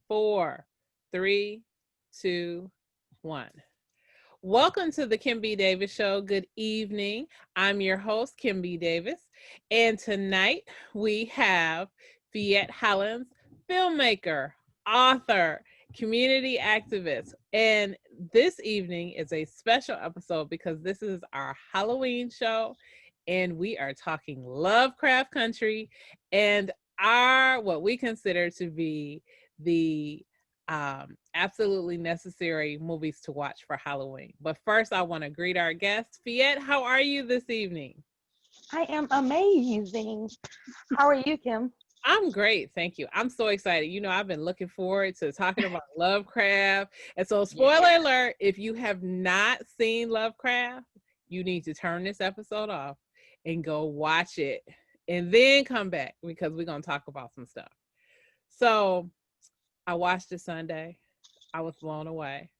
4, 3, 2, 1. Welcome to the Kim B. Davis Show. Good evening. I'm your host, Kim B. Davis. And tonight we have Phette Hollins, filmmaker, author, community activist. And this evening is a special episode because this is our Halloween show. And we are talking LoveCraft Country and our what we consider to be the absolutely necessary movies to watch for Halloween. But first, I want to greet our guest. Phette, how are you this evening? I am amazing. How are you, Kim? I'm great, thank you. I'm so excited. You know, I've been looking forward to talking about Lovecraft. And so, spoiler alert, if you have not seen Lovecraft, you need to turn this episode off and go watch it and then come back because we're going to talk about some stuff. So, I watched it Sunday. I was blown away.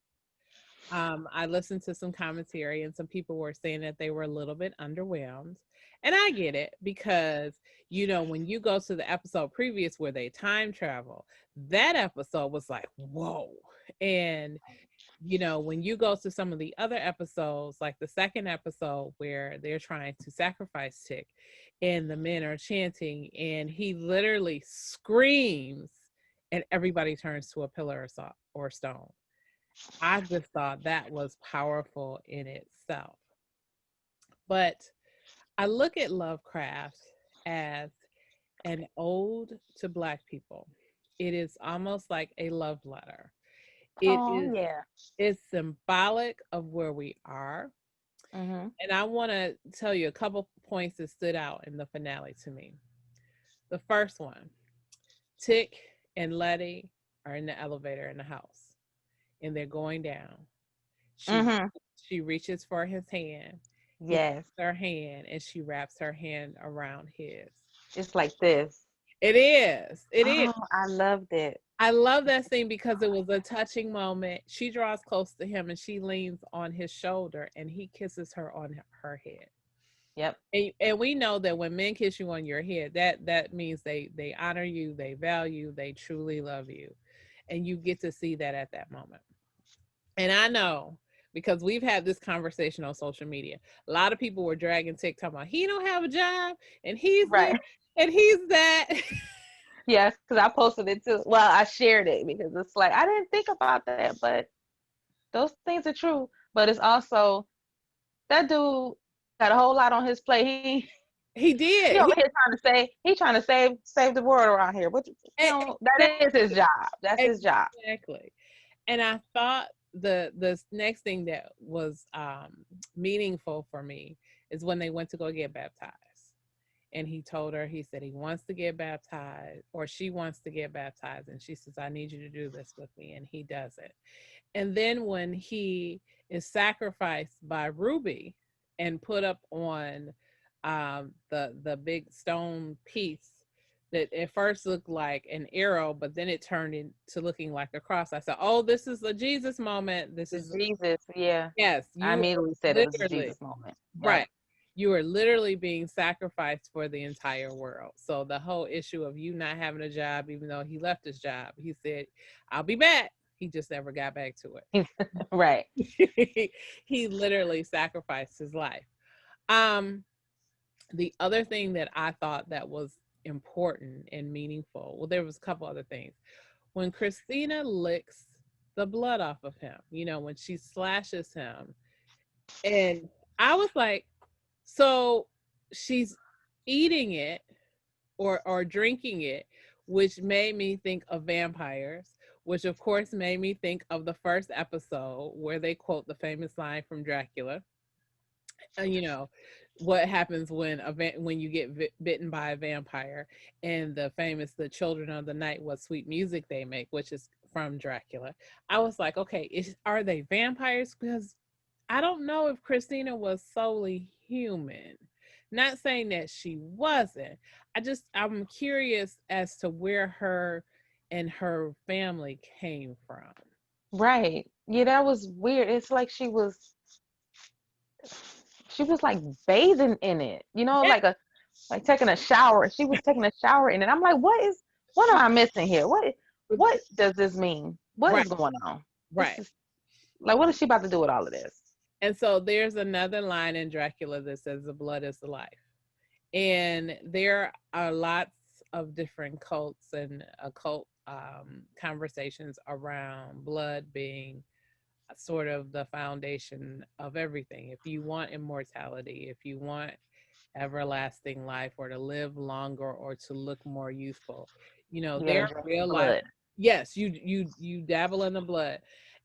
I listened to some commentary and some people were saying that they were a little bit underwhelmed. And I get it because, you know, when you go to the episode previous where they time travel, that episode was like, whoa. And, you know, when you go to some of the other episodes, like the second episode where they're trying to sacrifice Tick and the men are chanting and he literally screams and everybody turns to a pillar or stone. I just thought that was powerful in itself. But I look at Lovecraft as an ode to Black people. It is almost like a love letter. Yeah. It's symbolic of where we are. Mm-hmm. And I want to tell you a couple points that stood out in the finale to me. The first one, Tick and Letty are in the elevator in the house and they're going down. She reaches for his hand. Yes. Her hand and she wraps her hand around his. It's like this. It is. It is. I loved it. I love that scene because it was a touching moment. She draws close to him and she leans on his shoulder and he kisses her on her head. Yep. And we know that when men kiss you on your head, that means they honor you, they value, they truly love you. And you get to see that at that moment. And I know because we've had this conversation on social media. A lot of people were dragging TikTok about he don't have a job and he's right this, and he's that. Yes, because I posted it too. Well, I shared it because it's like I didn't think about that, but those things are true. But it's also that dude got a whole lot on his plate. He did. He over here trying to save the world around here. But you know, that is his job. That's his job. Exactly. And I thought the next thing that was meaningful for me is when they went to go get baptized. And he told her, he said he wants to get baptized or she wants to get baptized. And she says, I need you to do this with me. And he does it. And then when he is sacrificed by Ruby and put up on the big stone piece that at first looked like an arrow, but then it turned into looking like a cross. I said, oh, this is a Jesus moment. This is Jesus. Yeah. Yes. I immediately said it was a Jesus moment. Right. You are literally being sacrificed for the entire world. So the whole issue of you not having a job, even though he left his job, he said, I'll be back. He just never got back to it. Right. He literally sacrificed his life. The other thing that I thought that was important and meaningful, well, there was a couple other things. When Christina licks the blood off of him, you know, when she slashes him, and I was like, so she's eating it or drinking it, which made me think of vampires, which of course made me think of the first episode where they quote the famous line from Dracula. And you know what happens when you get bitten by a vampire, and the children of the night, what sweet music they make, which is from Dracula. I was like, okay, are they vampires? Because I don't know if Christina was solely human. Not saying that she wasn't. I'm curious as to where her and her family came from. Right. Yeah, that was weird. It's like she was like bathing in it, you know, Yeah. like taking a shower. She was taking a shower in it. I'm like, what am I missing here? what does this mean? What Right, is going on? This right. is like, what is she about to do with all of this? And so there's another line in Dracula that says, "The blood is the life." And there are lots of different cults and occult conversations around blood being sort of the foundation of everything. If you want immortality, if you want everlasting life, or to live longer, or to look more youthful, You there gotta are drink the real life. blood. Yes, you dabble in the blood.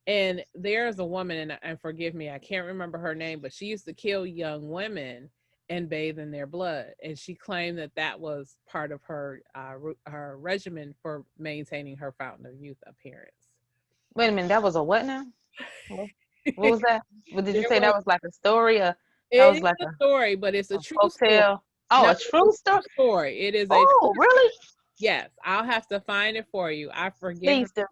And there's a woman, and forgive me, I can't remember her name, but she used to kill young women and bathe in their blood, and she claimed that that was part of her her regimen for maintaining her fountain of youth appearance. Wait a minute, that was a what now? What, what There was that? What did you say? was That was like a story? That It was is like a story, but it's a a true story. folktale? Oh, No, a it's a true story? true story. It is a Oh, really? yes. I'll have to find it for you. I forget her Please do.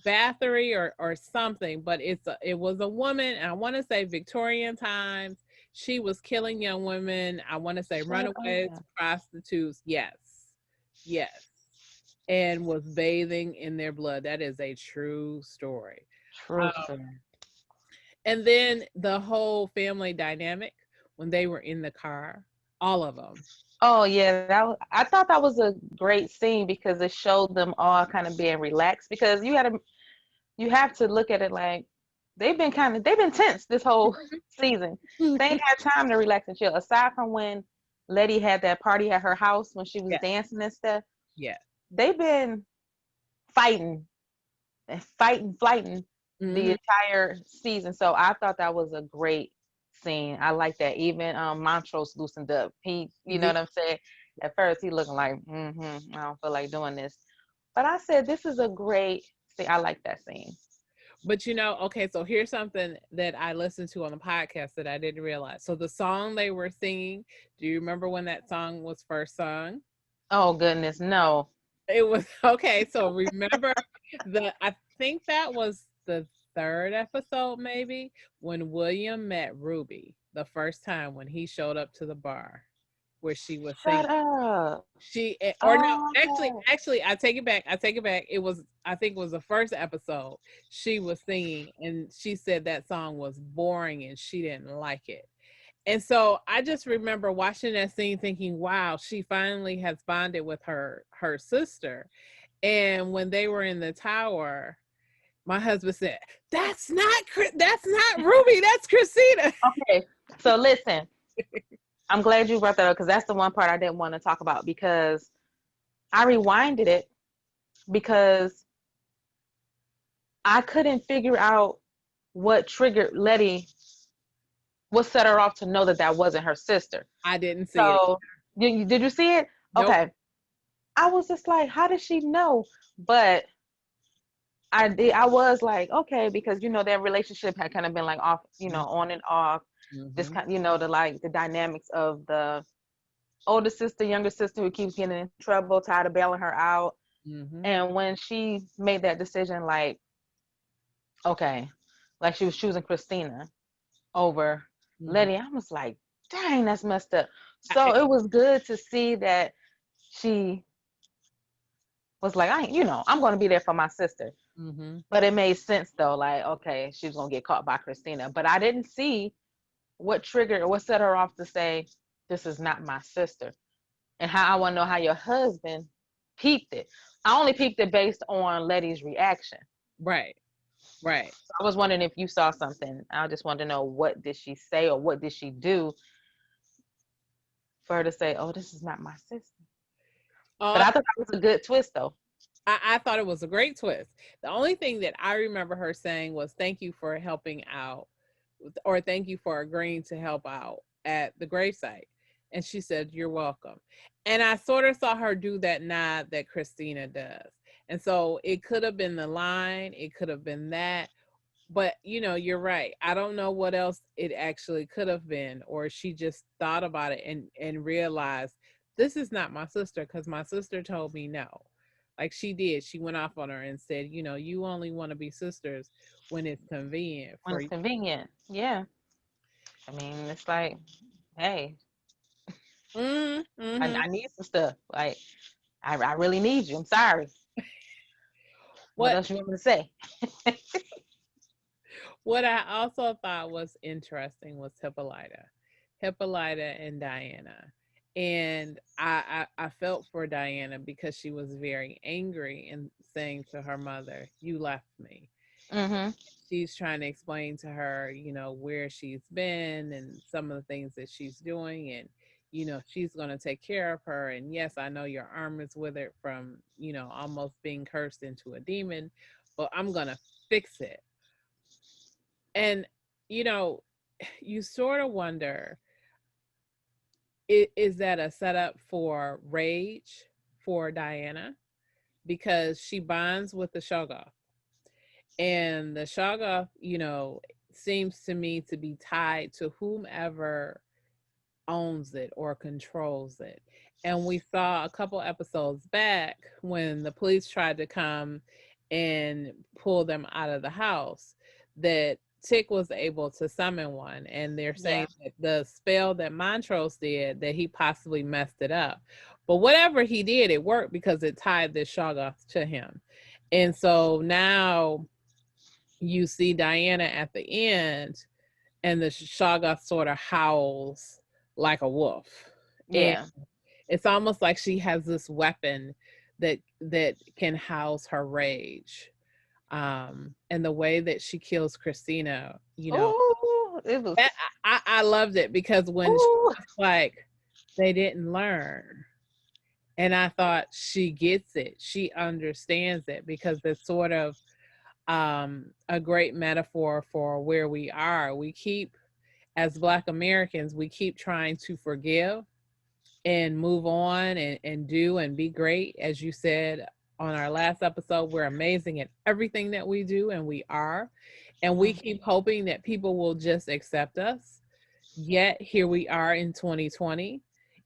Bathory or something, but it was a woman, and I want to say Victorian times. She was killing young women. I want to say Shut runaways, up. prostitutes. Yes, yes, and was bathing in their blood. That is a true story. True Um, story. and then the whole family dynamic when they were in the car, all of them. Oh yeah, I thought that was a great scene because it showed them all kind of being relaxed because you have to look at it like they've been tense this whole season. They ain't had time to relax and chill. Aside from when Letty had that party at her house when she was Yeah, dancing and stuff, yeah. they've been fighting and fighting the Hmm. entire season. So I thought that was a great scene. I like that. Even Montrose loosened up. You know what I'm saying? At first he looking like, I don't feel like doing this. But I said this is a great scene. I like that scene. But okay, so here's something that I listened to on the podcast that I didn't realize. So the song they were singing, do you remember when that song was first sung? Oh goodness, no. It was okay. So remember I think that was the third episode, maybe, when William met Ruby the first time when he showed up to the bar where she was singing. Shut up. Or no, Oh, actually, I take it back. I take it back. I think it was the first episode. She was singing, and she said that song was boring and she didn't like it. And so I just remember watching that scene, thinking, "Wow, she finally has bonded with her sister." And when they were in the tower, my husband said, That's not Ruby. That's Christina." okay. So listen, I'm glad you brought that up because that's the one part I didn't want to talk about because I rewinded it because I couldn't figure out what triggered Letty, what set her off to know that that wasn't her sister. I didn't see it. So, did you see it? Nope. Okay. I was just like, how did she know? But I was like, okay, because their relationship had kind of been like off, on and off. This Mm-hmm. kind, the dynamics of the older sister, younger sister who keeps getting in trouble, tired of bailing her out. Mm-hmm. And when she made that decision, like, okay, like she was choosing Christina over Mm-hmm. Letty, I was like, dang, that's messed up. So it was good to see that she was like, I'm going to be there for my sister. Mm-hmm. But it made sense though, like, okay, she's going to get caught by Christina. But I didn't see what triggered or what set her off to say, this is not my sister. And how I want to know how your husband peeped it. I only peeped it based on Letty's reaction. Right. Right. So I was wondering if you saw something. I just wanted to know what did she say or what did she do for her to say, oh, this is not my sister. But Uh, I thought that was a good twist though. I thought it was a great twist. The only thing that I remember her saying was, "Thank you for helping out," or "Thank you for agreeing to help out at the gravesite." And she said, "You're welcome." And I sort of saw her do that nod that Christina does. And so it could have been the line, it could have been that. But you're right. I don't know what else it actually could have been, or she just thought about it and realized this is not my sister because my sister told me no. Like she did. She went off on her and said, you only want to be sisters when it's convenient When for it's you. convenient. Yeah. I mean, it's like, hey, Mm-hmm. I need some stuff. Like, I really need you. I'm sorry. What What else you want me to say? what I also thought was interesting was Hippolyta and Diana. And I felt for Diana because she was very angry and saying to her mother, "You left me." Mm-hmm. She's trying to explain to her, where she's been and some of the things that she's doing. And, she's going to take care of her. And yes, I know your arm is withered from, almost being cursed into a demon, but I'm going to fix it. And, you know, you sort of wonder, is that a setup for rage for Diana? Because she bonds with the Shoggoth. And the Shoggoth, seems to me to be tied to whomever owns it or controls it. And we saw a couple episodes back when the police tried to come and pull them out of the house that Tick was able to summon one. And they're saying Yeah. that the spell that Montrose did, that he possibly messed it up. But whatever he did, it worked because it tied this Shoggoth to him. And so now you see Diana at the end, and the Shoggoth sort of howls like a wolf. And Yeah. it's almost like she has this weapon that can house her rage. And the way that she kills Christina, Oh, it was. that, I loved it because when she Ooh. was like, they didn't learn. And I thought, she gets it. She understands it, because it's sort of a great metaphor for where we are. We keep, as Black Americans, we keep trying to forgive and move on and do and be great. As you said on our last episode, we're amazing at everything that we do, and we are. And we keep hoping that people will just accept us. Yet here we are in 2020,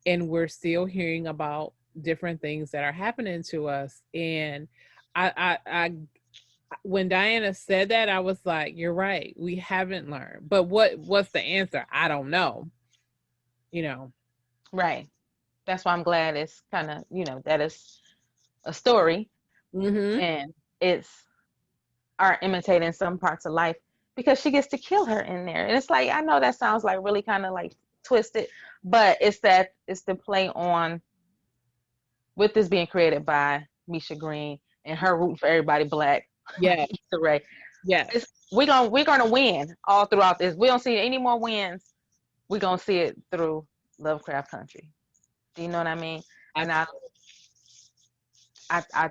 and we're still hearing about different things that are happening to us. And I when Diana said that, I was like, you're right. We haven't learned. But what's the answer? I don't know. You know. Right. That's why I'm glad it's kind of, that it's a story Mm-hmm. and it's are imitating some parts of life because she gets to kill her in there. And it's like, I know that sounds like really kind of like twisted, but it's the play on with this being created by Misha Green and her rooting for everybody black. Yeah. Issa Rae. Yes. We're gonna win all throughout this. We don't see any more wins. We're gonna see it through Lovecraft Country. Do you know what I mean? And I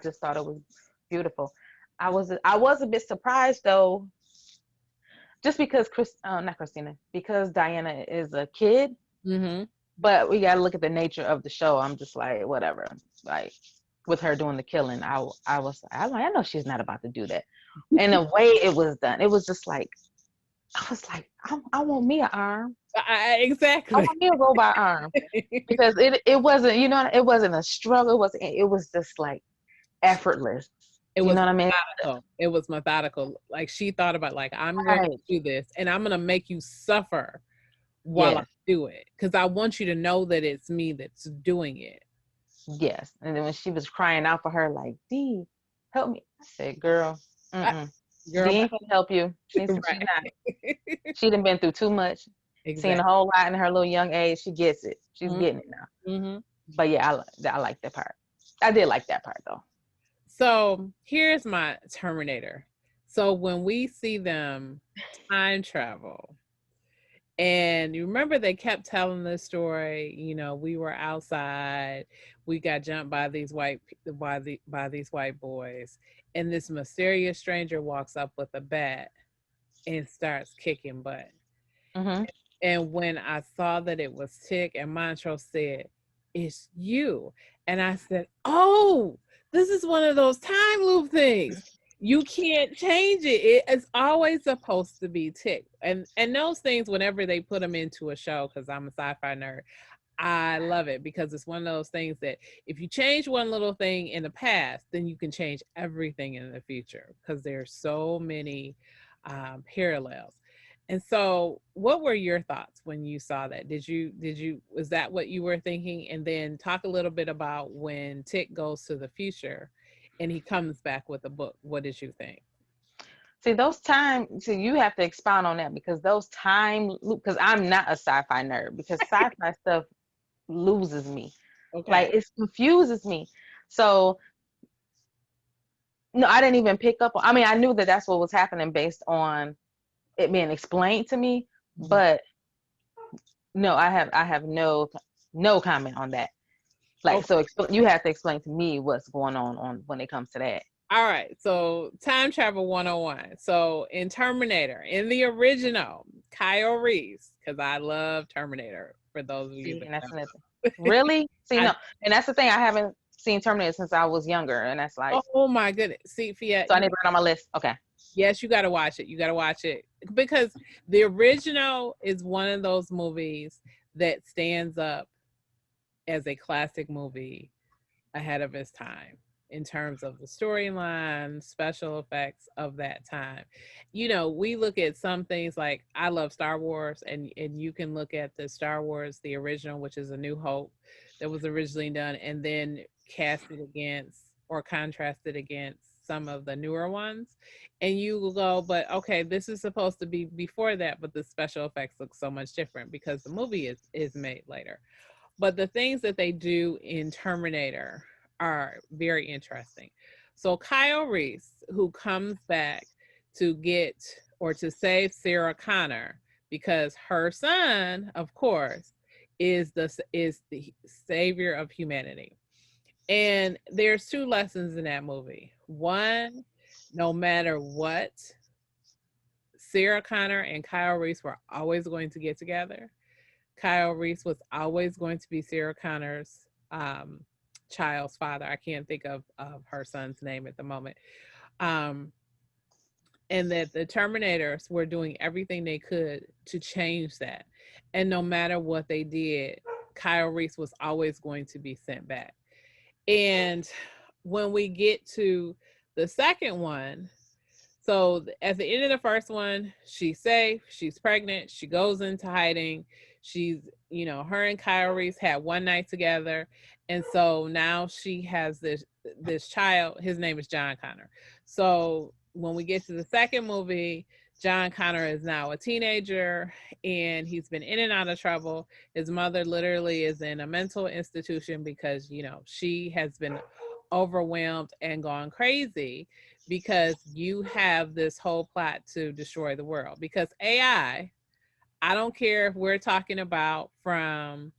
just thought it was beautiful. I was a bit surprised though, just because not Christina, because Diana is a kid. Mm-hmm. But we gotta look at the nature of the show. I'm just like, whatever. Like with her doing the killing, I'm like, I know she's not about to do that. And the way it was done, it was just like, I was like, I want me an arm. I Exactly. want me a robot arm because it wasn't, it wasn't a struggle. It was just like effortless. It You was know what I mean? methodical. It was methodical. Like, she thought about, like, I'm going to Right. do this, and I'm going to make you suffer while I Yes. do it, because I want you to know that it's me that's doing it. Yes. And then when she was crying out for her, like, Dee, help me. I said, girl, I, Dee girl, ain't gonna help you. She's right. not. She done been through too much. Seen a Exactly. whole lot in her little young age. She gets it. She's Mm-hmm. getting it now. Mm-hmm. But yeah, I like that part. I did like that part though. So here's my Terminator. So when we see them time travel, and you remember they kept telling the story, we were outside, we got jumped by these white boys, and this mysterious stranger walks up with a bat and starts kicking butt. Mm-hmm. And when I saw that it was Tick, and Montrose said, "It's you," and I said, "Oh, this is one of those time loop things. You can't change it. It's always supposed to be Tick." And those things, whenever they put them into a show, because I'm a sci-fi nerd, I love it, because it's one of those things that if you change one little thing in the past, then you can change everything in the future, because there's so many parallels. And so, what were your thoughts when you saw that? Was that what you were thinking? And then talk a little bit about when Tick goes to the future and he comes back with a book. What did you think? See, so you have to expound on that because those time loop, because I'm not a sci-fi nerd, because sci-fi stuff loses me. Okay. Like it confuses me. So no, I didn't even pick up on, I mean, I knew that that's what was happening based on it being explained to me, but no, I have no comment on that. Like, Okay. so you have to explain to me what's going on when it comes to that. All right. So time travel 101. So in Terminator, in the original, Kyle Reese, because I love Terminator, for those of you See, that and that's don't nothing. Really? See, know. no, and that's the thing. I haven't seen Terminator since I was younger, and that's like, Oh my goodness. See, Fiat, so I need to put it on my list. Okay. yes, you got to watch it. You got to watch it because the original is one of those movies that stands up as a classic movie ahead of its time in terms of the storyline, special effects of that time. You know, we look at some things like I love Star Wars, and you can look at the Star Wars, the original, which is A New Hope, that was originally done, and then cast it against or contrasted against some of the newer ones, and you will go, but okay, this is supposed to be before that, but the special effects look so much different because the movie is made later. But the things that they do in Terminator are very interesting. So Kyle Reese, who comes back to get or to save Sarah Connor, because her son, of course, is the savior of humanity. And there's two lessons in that movie. One, no matter what, Sarah Connor and Kyle Reese were always going to get together. Kyle Reese was always going to be Sarah Connor's child's father. I can't think of her son's name at the moment. Um, and that the Terminators were doing everything they could to change that. And no matter what they did, Kyle Reese was always going to be sent back. And when we get to the second one, so at the end of the first one, she's safe, she's pregnant, she goes into hiding. She's, her and Kyle Reese had one night together. And so now she has this child. His name is John Connor. So when we get to the second movie, John Connor is now a teenager and he's been in and out of trouble. His mother literally is in a mental institution because, she has been overwhelmed and gone crazy because you have this whole plot to destroy the world. Because AI, I don't care if we're talking about from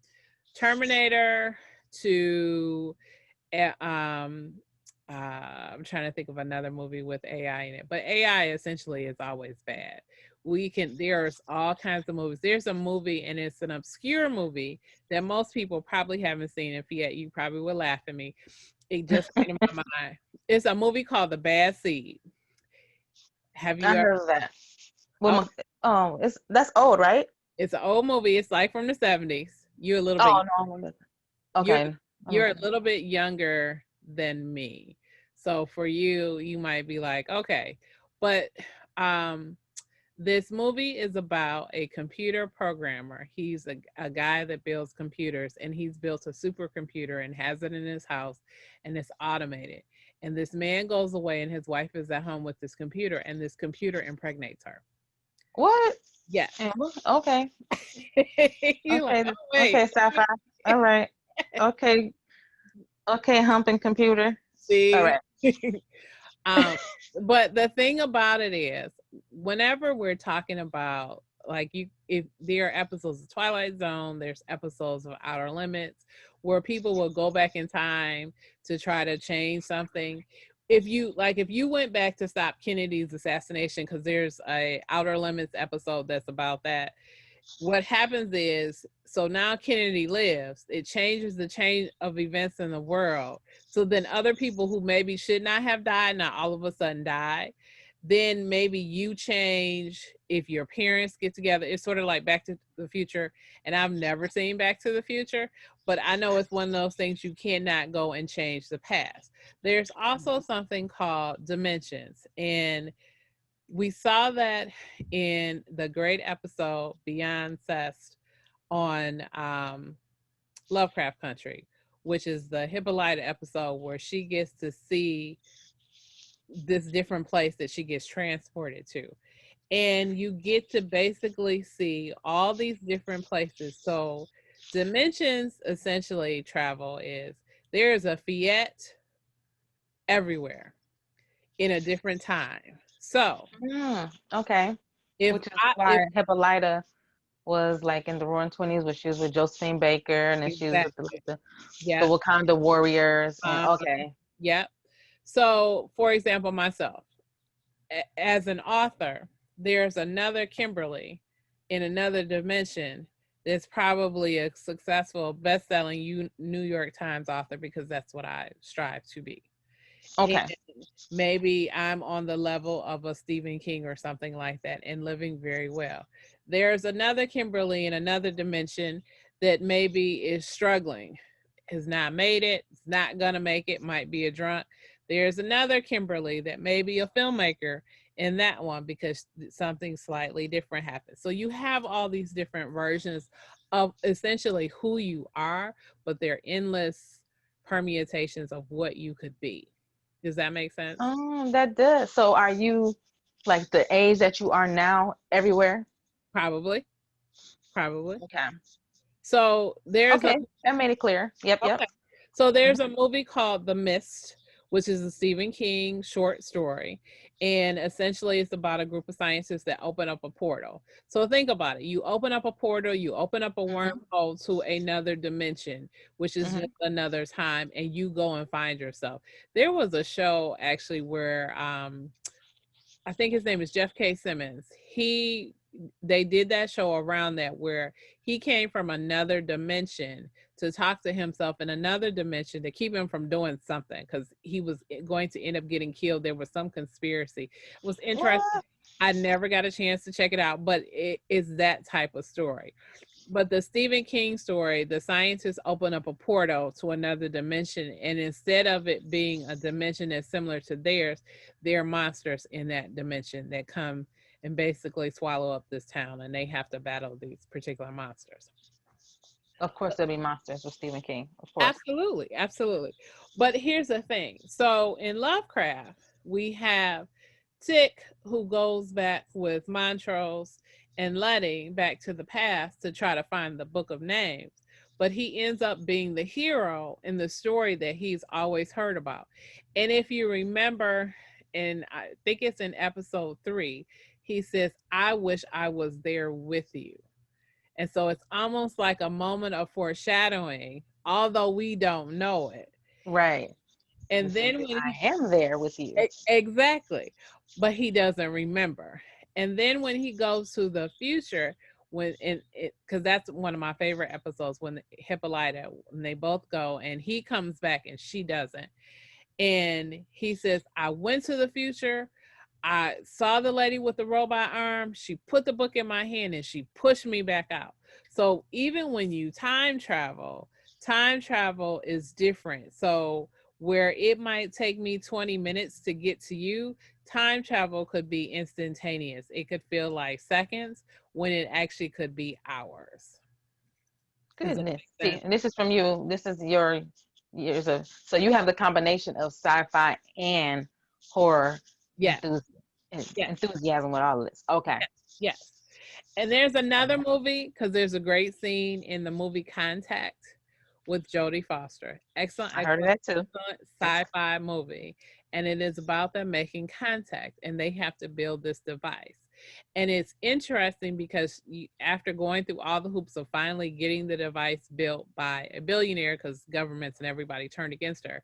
Terminator to I'm trying to think of another movie with AI in it, but AI essentially is always bad. There's all kinds of movies. There's a movie, and it's an obscure movie that most people probably haven't seen. If you probably will laugh at me. It just came to my mind. It's a movie called The Bad Seed. Have I you ever? heard of that. Oh, Well, that's old, right? it's an old movie. It's like from the 70s. You're a little bit. Oh no. You're Okay. you're a little bit younger than me, so for you, you might be like, okay, but um, this movie is about a computer programmer. He's a guy that builds computers, and he's built a supercomputer and has it in his house, and it's automated. And this man goes away, and his wife is at home with this computer, and this computer impregnates her. What? Yeah. Okay. You're like, Okay. oh wait, Okay, sci-fi. All right. Okay. Okay, humping computer. All see. right. um, but the thing about it is, whenever we're talking about like if there are episodes of Twilight Zone, there's episodes of Outer Limits where people will go back in time to try to change something. If you went back to stop Kennedy's assassination, because there's a Outer Limits episode that's about that, what happens is, so now Kennedy lives, it changes the chain of events in the world. So then other people who maybe should not have died now all of a sudden die. Then maybe you change if your parents get together. It's sort of like Back to the Future, and I've never seen Back to the Future, but I know it's one of those things you cannot go and change the past. There's also something called dimensions, and we saw that in the great episode Beyond Cest on Lovecraft Country, which is the Hippolyta episode where she gets to see this different place that she gets transported to. And you get to basically see all these different places. So dimensions essentially travel is there's a Phette everywhere in a different time. So Okay. if Which is why Hippolyta was like in the Roaring Twenties, where she was with Josephine Baker, and then she was with exactly, the Wakanda warriors. And okay. Yep. So, for example, myself, as an author, there's another Kimberly in another dimension that's probably a successful best-selling New York Times author, because that's what I strive to be. Okay. And maybe I'm on the level of a Stephen King or something like that and living very well. There's another Kimberly in another dimension that maybe is struggling, has not made it, is not gonna make it, might be a drunk. There's another Kimberly that may be a filmmaker in that one because something slightly different happened. So you have all these different versions of essentially who you are, but they're endless permutations of what you could be. Does that make sense? That does. So are you like the age that you are now everywhere? Probably. Okay. So there's that made it clear. Yep. So there's a movie called The Mist, which is a Stephen King short story. And essentially it's about a group of scientists that open up a portal. So think about it. You open up a portal, you open up a wormhole to another dimension, which is just another time, and you go and find yourself. There was a show actually where I think his name is Jeff K. Simmons. They did that show around that where he came from another dimension to talk to himself in another dimension to keep him from doing something because he was going to end up getting killed. There was some conspiracy. It was interesting. What? I never got a chance to check it out, but it is that type of story. But the Stephen King story, the scientists open up a portal to another dimension, and instead of it being a dimension that's similar to theirs, there are monsters in that dimension that come and basically swallow up this town, and they have to battle these particular monsters. Of course, there'll be monsters with Stephen King. Of course. Absolutely. But here's the thing. So in Lovecraft, we have Tick, who goes back with Montrose and Letty back to the past to try to find the Book of Names. But he ends up being the hero in the story that he's always heard about. And if you remember, and I think it's in episode 3, he says, I wish I was there with you. And so it's almost like a moment of foreshadowing, although we don't know it. Right. And then when I am there with you. Exactly. But he doesn't remember. And then when he goes to the future, because that's one of my favorite episodes, when Hippolyta, when they both go and he comes back and she doesn't. And he says, I went to the future. I saw the lady with the robot arm. She put the book in my hand and she pushed me back out. So even when you time travel is different. So where it might take me 20 minutes to get to you, time travel could be instantaneous. It could feel like seconds when it actually could be hours. Goodness. See, and this is from you. This is your years of, so you have the combination of sci-fi and horror. Yes. Enthusiasm with all of this. Okay. Yes. And there's another movie, because there's a great scene in the movie Contact with Jodie Foster. Excellent. I heard of that too. Sci-fi movie. And it is about them making contact, and they have to build this device. And it's interesting because after going through all the hoops of finally getting the device built by a billionaire, because governments and everybody turned against her,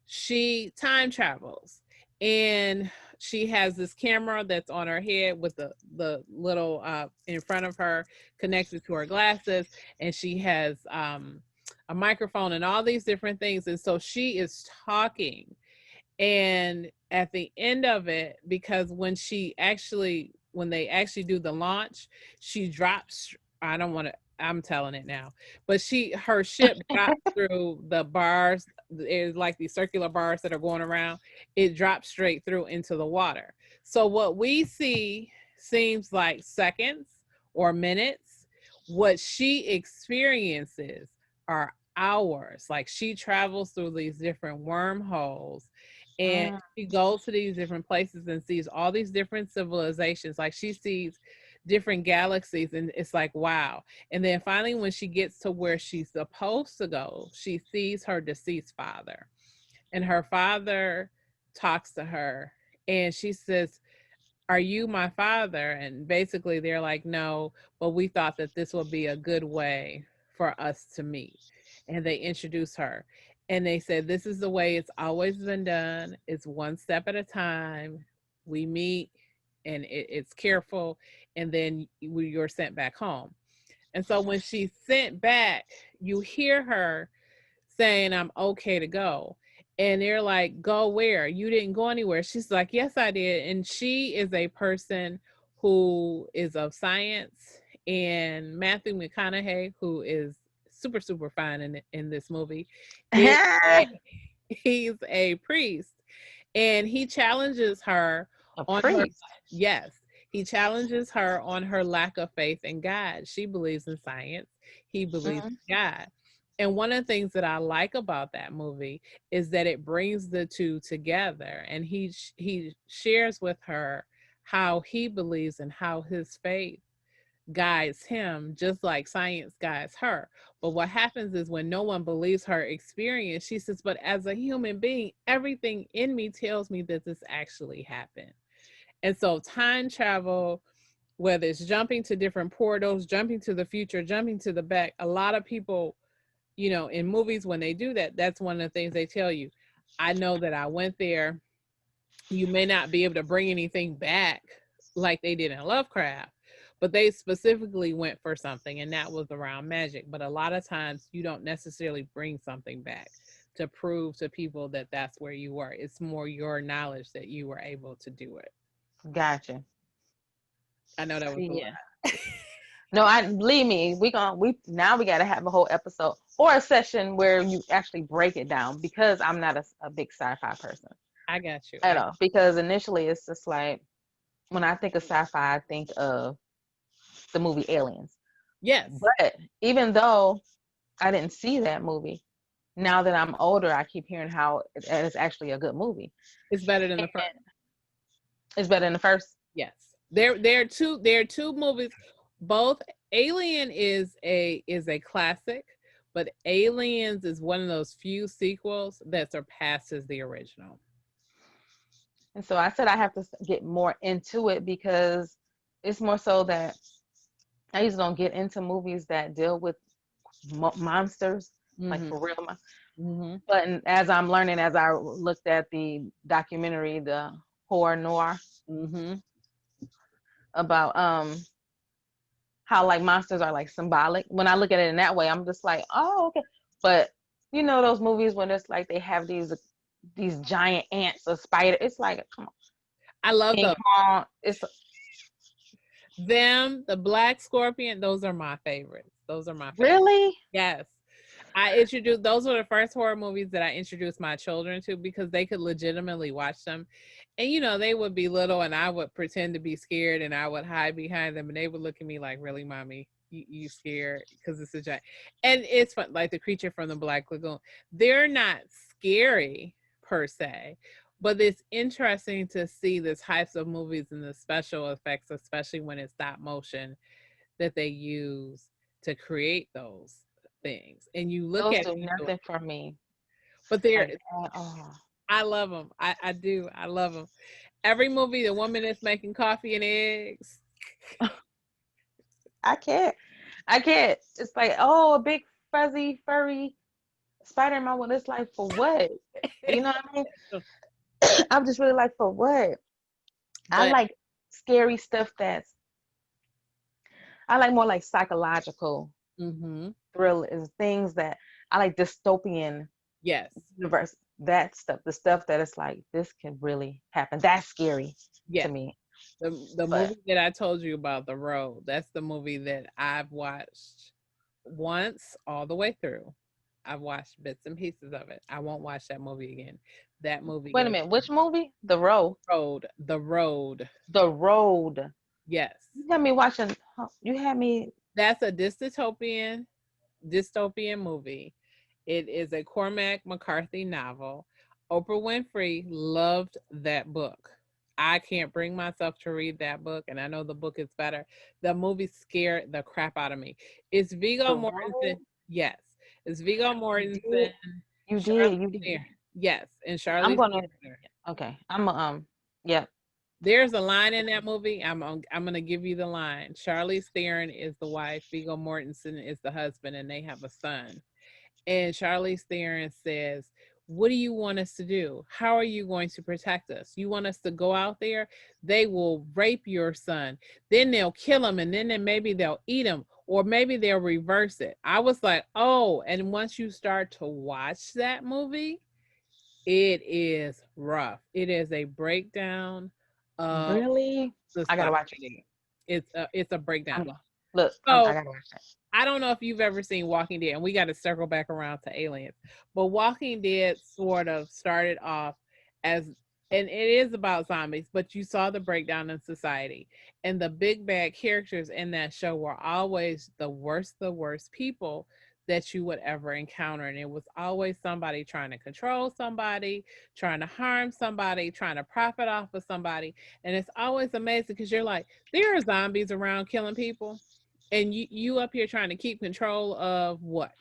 she time travels. And she has this camera that's on her head with the little in front of her connected to her glasses. And she has a microphone and all these different things. And so she is talking. And at the end of it, because when they actually do the launch, she drops, I'm telling it now, but her ship drops through the bars. There's like these circular bars that are going around. It drops straight through into the water. So what we see seems like seconds or minutes. What she experiences are hours. Like she travels through these different wormholes and Mm. she goes to these different places and sees all these different civilizations. Like she sees different galaxies and it's like, wow. And then finally, when she gets to where she's supposed to go, she sees her deceased father. And her father talks to her and she says, "Are you my father?" And basically they're like, "No, but we thought that this would be a good way for us to meet." And they introduce her and they said, "This is the way it's always been done. It's one step at a time. We meet and it's careful, and then you're sent back home." And so when she's sent back, you hear her saying, "I'm okay to go." And they're like, "Go where? You didn't go anywhere." She's like, "Yes, I did." And she is a person who is of science. And Matthew McConaughey, who is super, super fine in this movie, is a, he's a priest. And he challenges her A on her, priest. yes, he challenges her on her lack of faith in God. She believes in science, he believes Mhm. in God. And one of the things that I like about that movie is that it brings the two together, and he shares with her how he believes and how his faith guides him, just like science guides her. But what happens is when no one believes her experience, she says, "But as a human being, everything in me tells me that this actually happened." And so time travel, whether it's jumping to different portals, jumping to the future, jumping to the back, a lot of people, in movies, when they do that, that's one of the things they tell you. I know that I went there. You may not be able to bring anything back like they did in Lovecraft, but they specifically went for something, and that was around magic. But a lot of times you don't necessarily bring something back to prove to people that that's where you were. It's more your knowledge that you were able to do it. Gotcha. I know that was a See, yeah. lot. No, I believe me. We now we got to have a whole episode or a session where you actually break it down because I'm not a big sci-fi person I got you. at all. Because initially it's just like when I think of sci-fi, I think of the movie Aliens. Yes, But even though I didn't see that movie, now that I'm older, I keep hearing how it's actually a good movie. it's better than the first. And it's better than the first. Yes, there are two movies. Both Alien is a classic, but Aliens is one of those few sequels that surpasses the original. And so I said I have to get more into it because it's more so that I usually don't get into movies that deal with monsters, like Mm-hmm. for real. Mm-hmm. But as I'm learning, as I looked at the documentary, the horror noir Mm-hmm. about how like monsters are like symbolic. When I look at it in that way, I'm just like, oh, okay. But those movies when it's like they have these giant ants or spider. It's like, come on, I love King those. Kong. It's Them, the Black Scorpion. Those are my favorites. Those are my favorites. really. Yes. I introduced those were the first horror movies that I introduced my children to because they could legitimately watch them. And they would be little and I would pretend to be scared and I would hide behind them and they would look at me like, "Really, mommy? You scared?" Because it's a giant. And it's fun, like the creature from the Black Lagoon. They're not scary per se, but it's interesting to see the types of movies and the special effects, especially when it's stop motion, that they use to create those things. And you look Those at do people, nothing for me. but they're, Like at all. I love them. I do. I love them. Every movie, the woman that's making coffee and eggs. I can't. I can't. It's like, oh, a big fuzzy furry Spider-Man. Well, it's like for what? You know what I mean? I'm just really like for what? I But like scary stuff I like more like psychological mm-hmm, thrillers, things that I like dystopian yes, universe. That stuff, the stuff that it's like this can really happen. That's scary to yes. me. The But movie that I told you about, The Road, that's the movie that I've watched once all the way through. I've watched bits and pieces of it. I won't watch that movie again. That movie wait a goes minute, which movie? The Road. road, the road. The Road. Yes. You had me watching. You had me. That's a dystopian movie. It is a Cormac McCarthy novel. Oprah Winfrey loved that book. I can't bring myself to read that book, and I know the book is better. The movie scared the crap out of me. It's Viggo Right? Mortensen. Yes, it's Viggo You did. Mortensen. You Charlize did. You did. Theron. Yes, and I'm Charlize gonna. Theron. Okay. I'm Yep. There's a line in that movie. I'm gonna give you the line. Charlize Theron is the wife. Viggo Mortensen is the husband, and they have a son. And Charlize Theron says, "What do you want us to do? How are you going to protect us? You want us to go out there? They will rape your son. Then they'll kill him, and then maybe they'll eat him, or maybe they'll reverse it." I was like, "Oh!" And once you start to watch that movie, it is rough. It is a breakdown of Really? I gotta watch it. society. It's a breakdown. Look. I So gotta watch that. I don't know if you've ever seen Walking Dead, and we got to circle back around to Aliens. But Walking Dead sort of started off as, and it is about zombies, but you saw the breakdown in society. And the big bad characters in that show were always the worst people that you would ever encounter. And it was always somebody trying to control somebody, trying to harm somebody, trying to profit off of somebody. And it's always amazing because you're like, there are zombies around killing people, and you up here trying to keep control of what?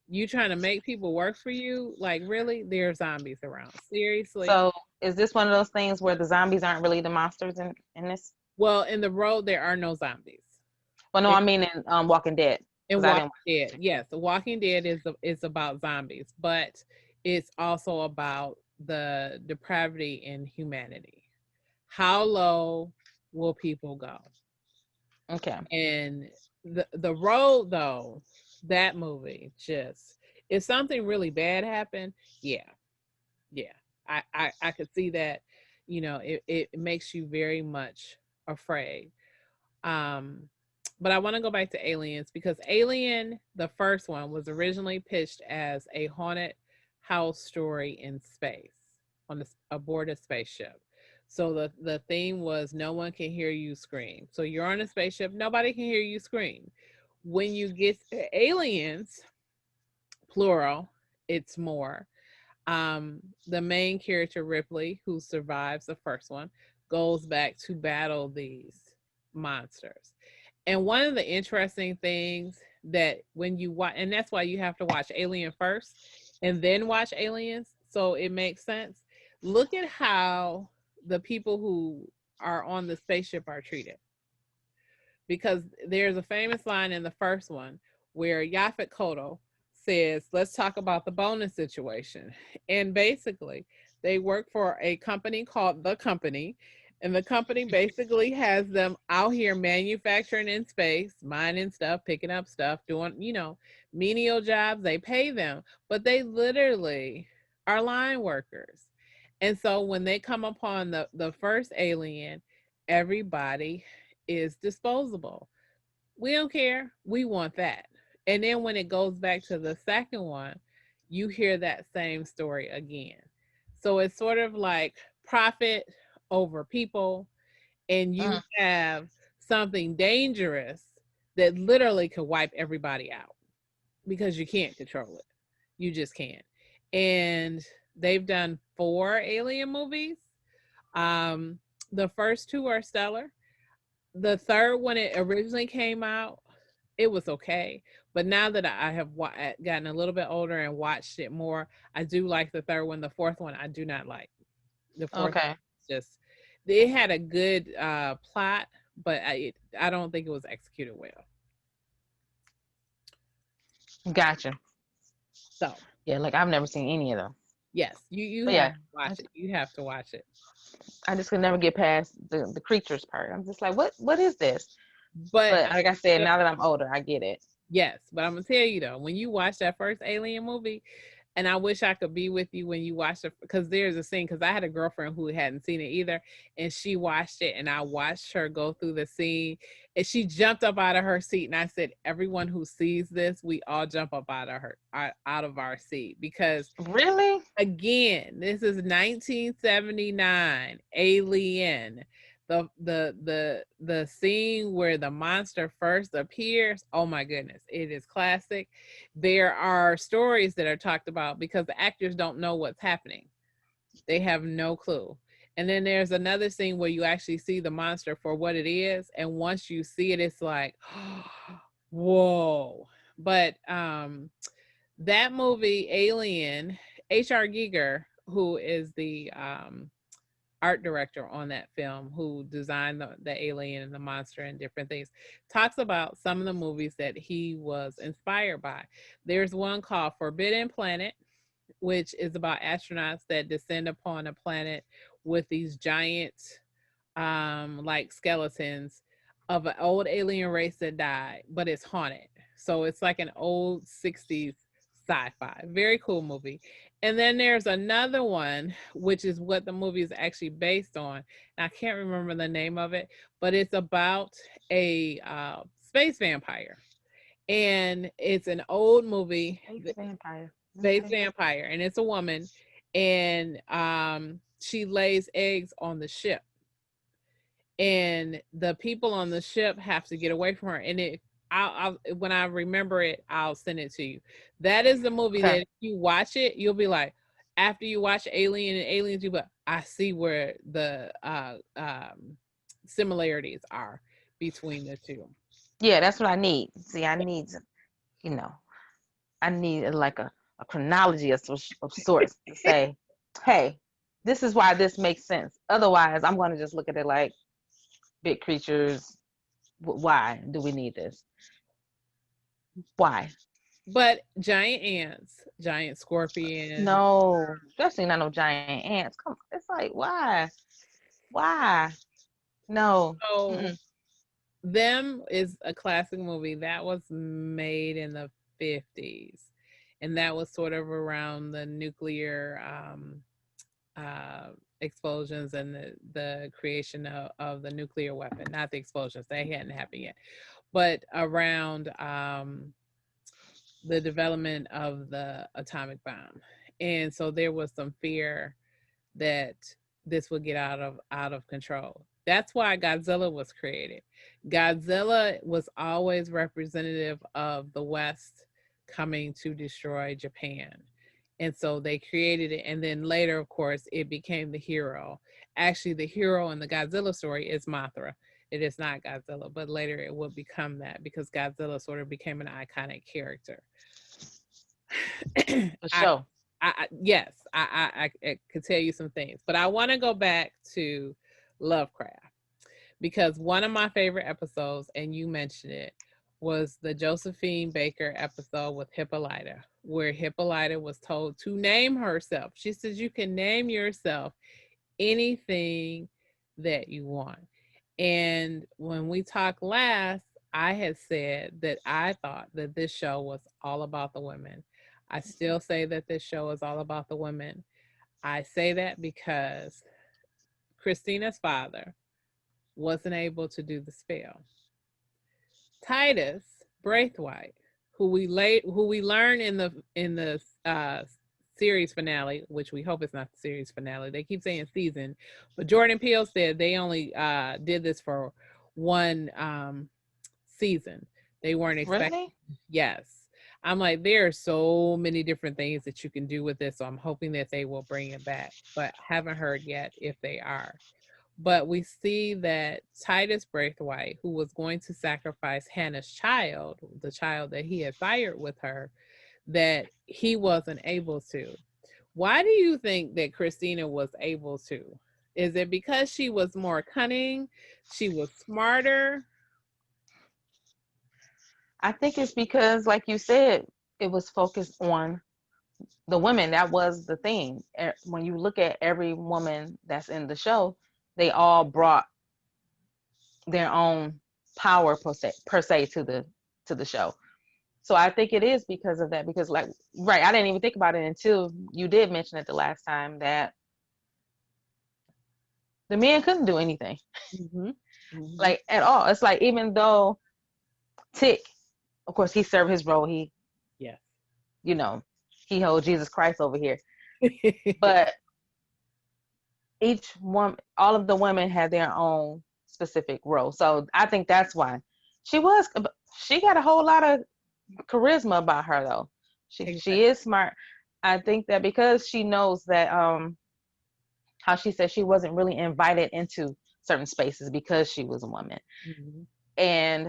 You trying to make people work for you? Like, really? There are zombies around. Seriously? So, is this one of those things where the zombies aren't really the monsters in this? Well, in the road there are no zombies. Well, no, I mean in Walking Dead. In 'Cause I Walking didn't. Dead, yes, The Walking Dead is about zombies, but it's also about the depravity in humanity. How low will people go? Okay. And the road, though, that movie, just, if something really bad happened, yeah, I could see that. It makes you very much afraid. But I want to go back to Aliens, because Alien, the first one, was originally pitched as a haunted house story in space, aboard a spaceship. So the theme was no one can hear you scream. So you're on a spaceship, nobody can hear you scream. When you get to Aliens, plural, it's more. The main character, Ripley, who survives the first one, goes back to battle these monsters. And one of the interesting things that when you watch, and that's why you have to watch Alien first and then watch Aliens, so it makes sense. Look at how the people who are on the spaceship are treated. Because there's a famous line in the first one where Yaphet Kotto says, "Let's talk about the bonus situation." And basically, they work for a company called The Company, and the company basically has them out here manufacturing in space, mining stuff, picking up stuff, doing, menial jobs. They pay them, but they literally are line workers. And so when they come upon the first alien, everybody is disposable. We don't care. We want that. And then when it goes back to the second one, you hear that same story again. So it's sort of like profit over people, and you have something dangerous that literally could wipe everybody out because you can't control it. You just can't. And they've done 4 alien movies. The first 2 are stellar. The third, when it originally came out, it was okay. But now that I have gotten a little bit older and watched it more, I do like the third one. The fourth one, I do not like. The fourth Okay. one, just, it had a good plot, but I don't think it was executed well. Gotcha. So Yeah, like I've never seen any of them. yes, you But have yeah, to watch it. You have to watch it. I just could never get past the creatures part. I'm just like, what is this? But But like I said, now that I'm older, I get it. yes, but I'm gonna tell you though, when you watch that first Alien movie, and I wish I could be with you when you watch it, because there's a scene, because I had a girlfriend who hadn't seen it either, and she watched it, and I watched her go through the scene, and she jumped up out of her seat, and I said, everyone who sees this, we all jump up out of our seat, because Really? again, this is 1979 Alien. the scene where the monster first appears, oh my goodness, it is classic. There are stories that are talked about because the actors don't know what's happening. They have no clue. And then there's another scene where you actually see the monster for what it is, and once you see it, it's like, whoa. But that movie, Alien, H.R. Giger, who is the art director on that film, who designed the alien and the monster and different things, talks about some of the movies that he was inspired by. There's one called Forbidden Planet, which is about astronauts that descend upon a planet with these giant like skeletons of an old alien race that died, but it's haunted. So it's like an old 60s sci-fi. Very cool movie. And then there's another one, which is what the movie is actually based on. And I can't remember the name of it, but it's about a space vampire. And it's an old movie. Space vampire. Space vampire. And it's a woman. And she lays eggs on the ship. And the people on the ship have to get away from her. And I'll when I remember it, I'll send it to you. That is the movie that if you watch it, you'll be like, after you watch Alien and Aliens, you but I see where the similarities are between the two. Yeah, that's what I need. See, I need, I need like a chronology of sorts to say, hey, this is why this makes sense. Otherwise, I'm going to just look at it like big creatures. Why do we need this? Why? But giant ants, giant scorpions. No, especially not no giant ants. Come on, it's like why? Why? No. So Them is a classic movie that was made in the 50s, and that was sort of around the nuclear explosions and the creation of the nuclear weapon. Not the explosions, they hadn't happened yet, but around the development of the atomic bomb. And so there was some fear that this would get out of control. That's why Godzilla was created. Godzilla was always representative of the West coming to destroy Japan. And so they created it. And then later, of course, it became the hero. Actually, the hero in the Godzilla story is Mothra. It is not Godzilla, but later it will become that because Godzilla sort of became an iconic character. For sure. Yes, I could tell you some things, but I want to go back to Lovecraft because one of my favorite episodes, and you mentioned it, was the Josephine Baker episode with Hippolyta, where Hippolyta was told to name herself. She says, you can name yourself anything that you want. And when we talked last, I had said that I thought that this show was all about the women. I still say that this show is all about the women. I say that because Christina's father wasn't able to do the spell. Titus Braithwaite, who we learn in the series finale, which we hope it's not the series finale. They keep saying season, but Jordan Peele said they only did this for one season. They weren't expecting. Really? Yes. I'm like, there are so many different things that you can do with this. So I'm hoping that they will bring it back, but haven't heard yet if they are. But we see that Titus Braithwaite, who was going to sacrifice Hannah's child, the child that he had fired with her, that he wasn't able to. Why do you think that Christina was able to? Is it because she was more cunning? She was smarter? I think it's because, like you said, it was focused on the women. That was the thing. When you look at every woman that's in the show, they all brought their own power per se to the show. So I think it is because of that. Because I didn't even think about it until you did mention it the last time that the men couldn't do anything, like at all. It's like even though Tick, of course, he served his role. He held Jesus Christ over here. But each one, all of the women had their own specific role. So I think that's why she was. She got a whole lot of charisma about her though. She Exactly. is smart. I think that because she knows that how she said she wasn't really invited into certain spaces because she was a woman, Mm-hmm. and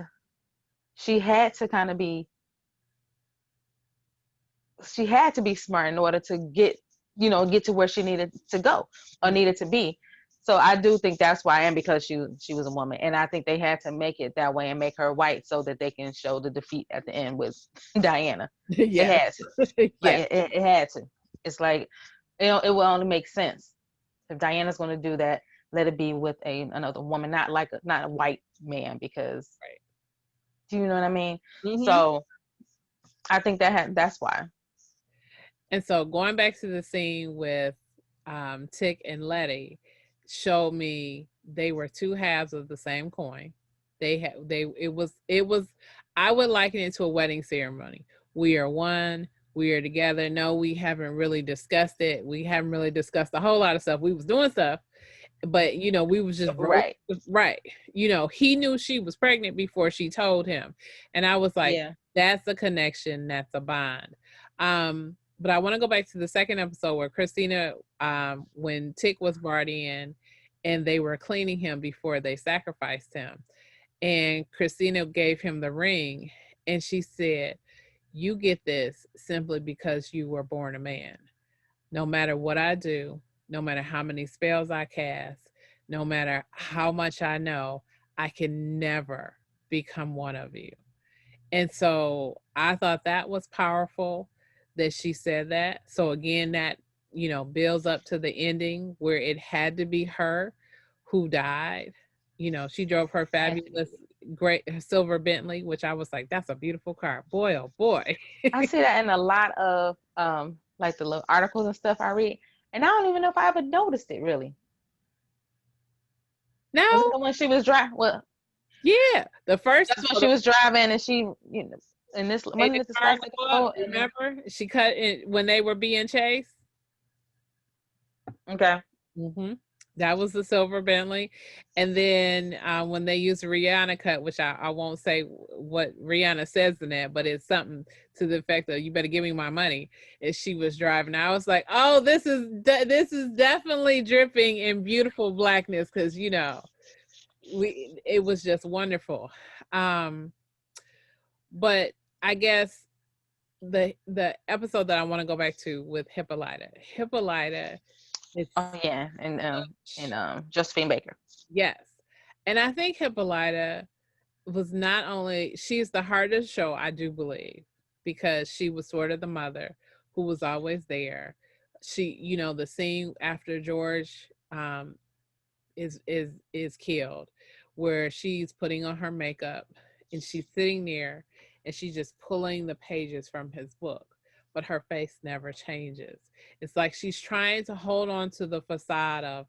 she had to kind of be she had to be smart in order to get to where she needed to go or Right. needed to be. So I do think that's why, and because she was a woman, and I think they had to make it that way and make her white so that they can show the defeat at the end with Diana. They Yes. had to, like Yes. it had to. It's like it will only make sense if Diana's going to do that. Let it be with another woman, not a white man, because Right. do you know what I mean? Mm-hmm. So I think that's why. And so going back to the scene with Tick and Letty showed me they were two halves of the same coin. They it was I would liken it to a wedding ceremony. We are one, we are together. No, we haven't really discussed it. We haven't really discussed a whole lot of stuff. We was doing stuff, but we was just Right. right. He knew she was pregnant before she told him. And I was like, Yeah. that's a connection, that's a bond. But I want to go back to the second episode where Christina, when Tick was brought in and they were cleaning him before they sacrificed him. And Christina gave him the ring and she said, you get this simply because you were born a man. No matter what I do, no matter how many spells I cast, no matter how much I know, I can never become one of you. And so I thought that was powerful that she said that. So again, that, builds up to the ending where it had to be her who died. She drove her fabulous great silver Bentley, which I was like, that's a beautiful car. Boy, oh boy. I see that in a lot of like the little articles and stuff I read, and I don't even know if I ever noticed it really. Was it No, the one she was driving? Well, yeah. The first that's when she was driving, and and this made wasn't the it this car last go up. episode? And Remember? She cut it when they were being chased. okay, Mm-hmm. That was the silver Bentley. And then when they used the Rihanna cut, which I won't say what Rihanna says in that, but it's something to the effect of, you better give me my money. And she was driving. I was like, oh, this is definitely dripping in beautiful blackness. Cause it was just wonderful. But I guess the episode that I want to go back to with Hippolyta, it's oh yeah, and Josephine Baker. yes. And I think Hippolyta was not only, she's the hardest show, I do believe, because she was sort of the mother who was always there. She, the scene after George is killed, where she's putting on her makeup and she's sitting there and she's just pulling the pages from his book, but her face never changes. It's like she's trying to hold on to the facade of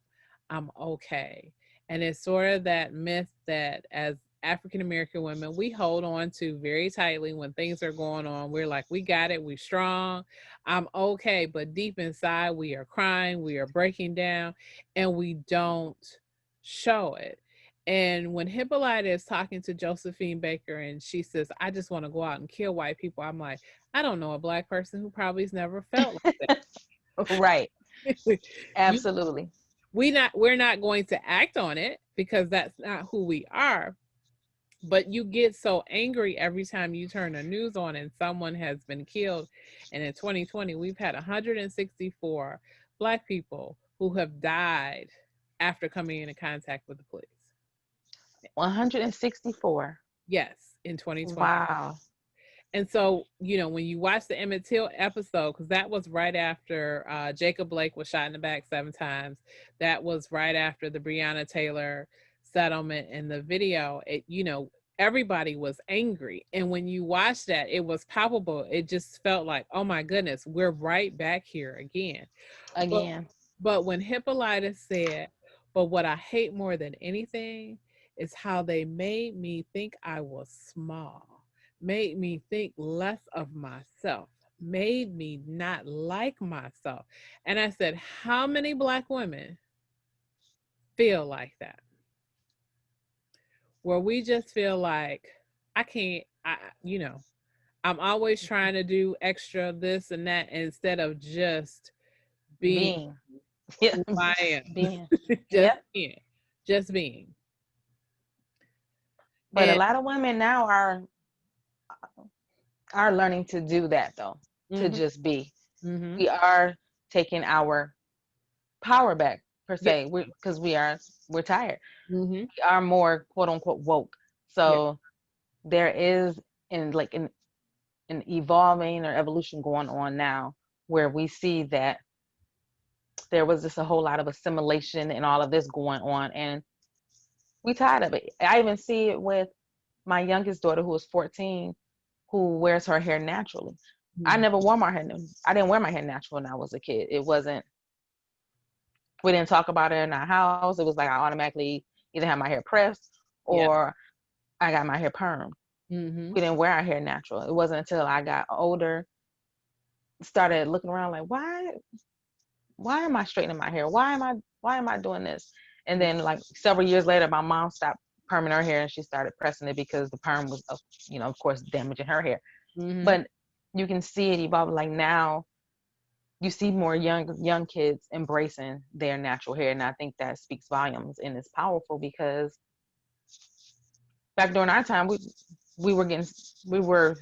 I'm okay. And it's sort of that myth that as African American women, we hold on to very tightly when things are going on. We're like, we got it, we're strong, I'm okay. But deep inside, we are crying, we are breaking down, and we don't show it. And when Hippolyta is talking to Josephine Baker and she says, I just want to go out and kill white people, I'm like, I don't know a black person who probably has never felt like Right, that. you, absolutely. we're not going to act on it because that's not who we are. But you get so angry every time you turn the news on and someone has been killed. And in 2020, we've had 164 black people who have died after coming into contact with the police. 164. Yes, in 2020. Wow. And so, when you watch the Emmett Till episode, because that was right after Jacob Blake was shot in the back 7 times, that was right after the Breonna Taylor settlement and the video, everybody was angry. And when you watch that, it was palpable. It just felt like, oh my goodness, we're right back here again. But, Again. but when Hippolyta said, but what I hate more than anything is how they made me think I was small, made me think less of myself, made me not like myself. And I said, how many black women feel like that, where we just feel like I can't, I'm always trying to do extra this and that instead of just being Being. Yeah. who I am. Being. Just Yep. being. Just being. But a And lot of women now are learning to do that though, to mhm, just be. mhm. We are taking our power back per Yeah. se, because we're tired. Mhm. We are more quote unquote woke. Yeah. So there is in like an evolving or evolution going on now where we see that there was just a whole lot of assimilation and all of this going on, and we tired of it. I even see it with my youngest daughter who is 14, who wears her hair naturally. I Mhm. never wore my hair. I didn't wear my hair natural when I was a kid. It wasn't. We didn't talk about it in our house. It was like I automatically either had my hair pressed Yeah. or I got my hair permed. Mhm. We didn't wear our hair natural. It wasn't until I got older, started looking around like, why am I straightening my hair? Why am I doing this? And then like several years later, my mom stopped perming her hair and she started pressing it because the perm was, of course, damaging her hair. Mhm. But you can see it evolve. Like now, you see more young kids embracing their natural hair, and I think that speaks volumes and is powerful because back during our time, we were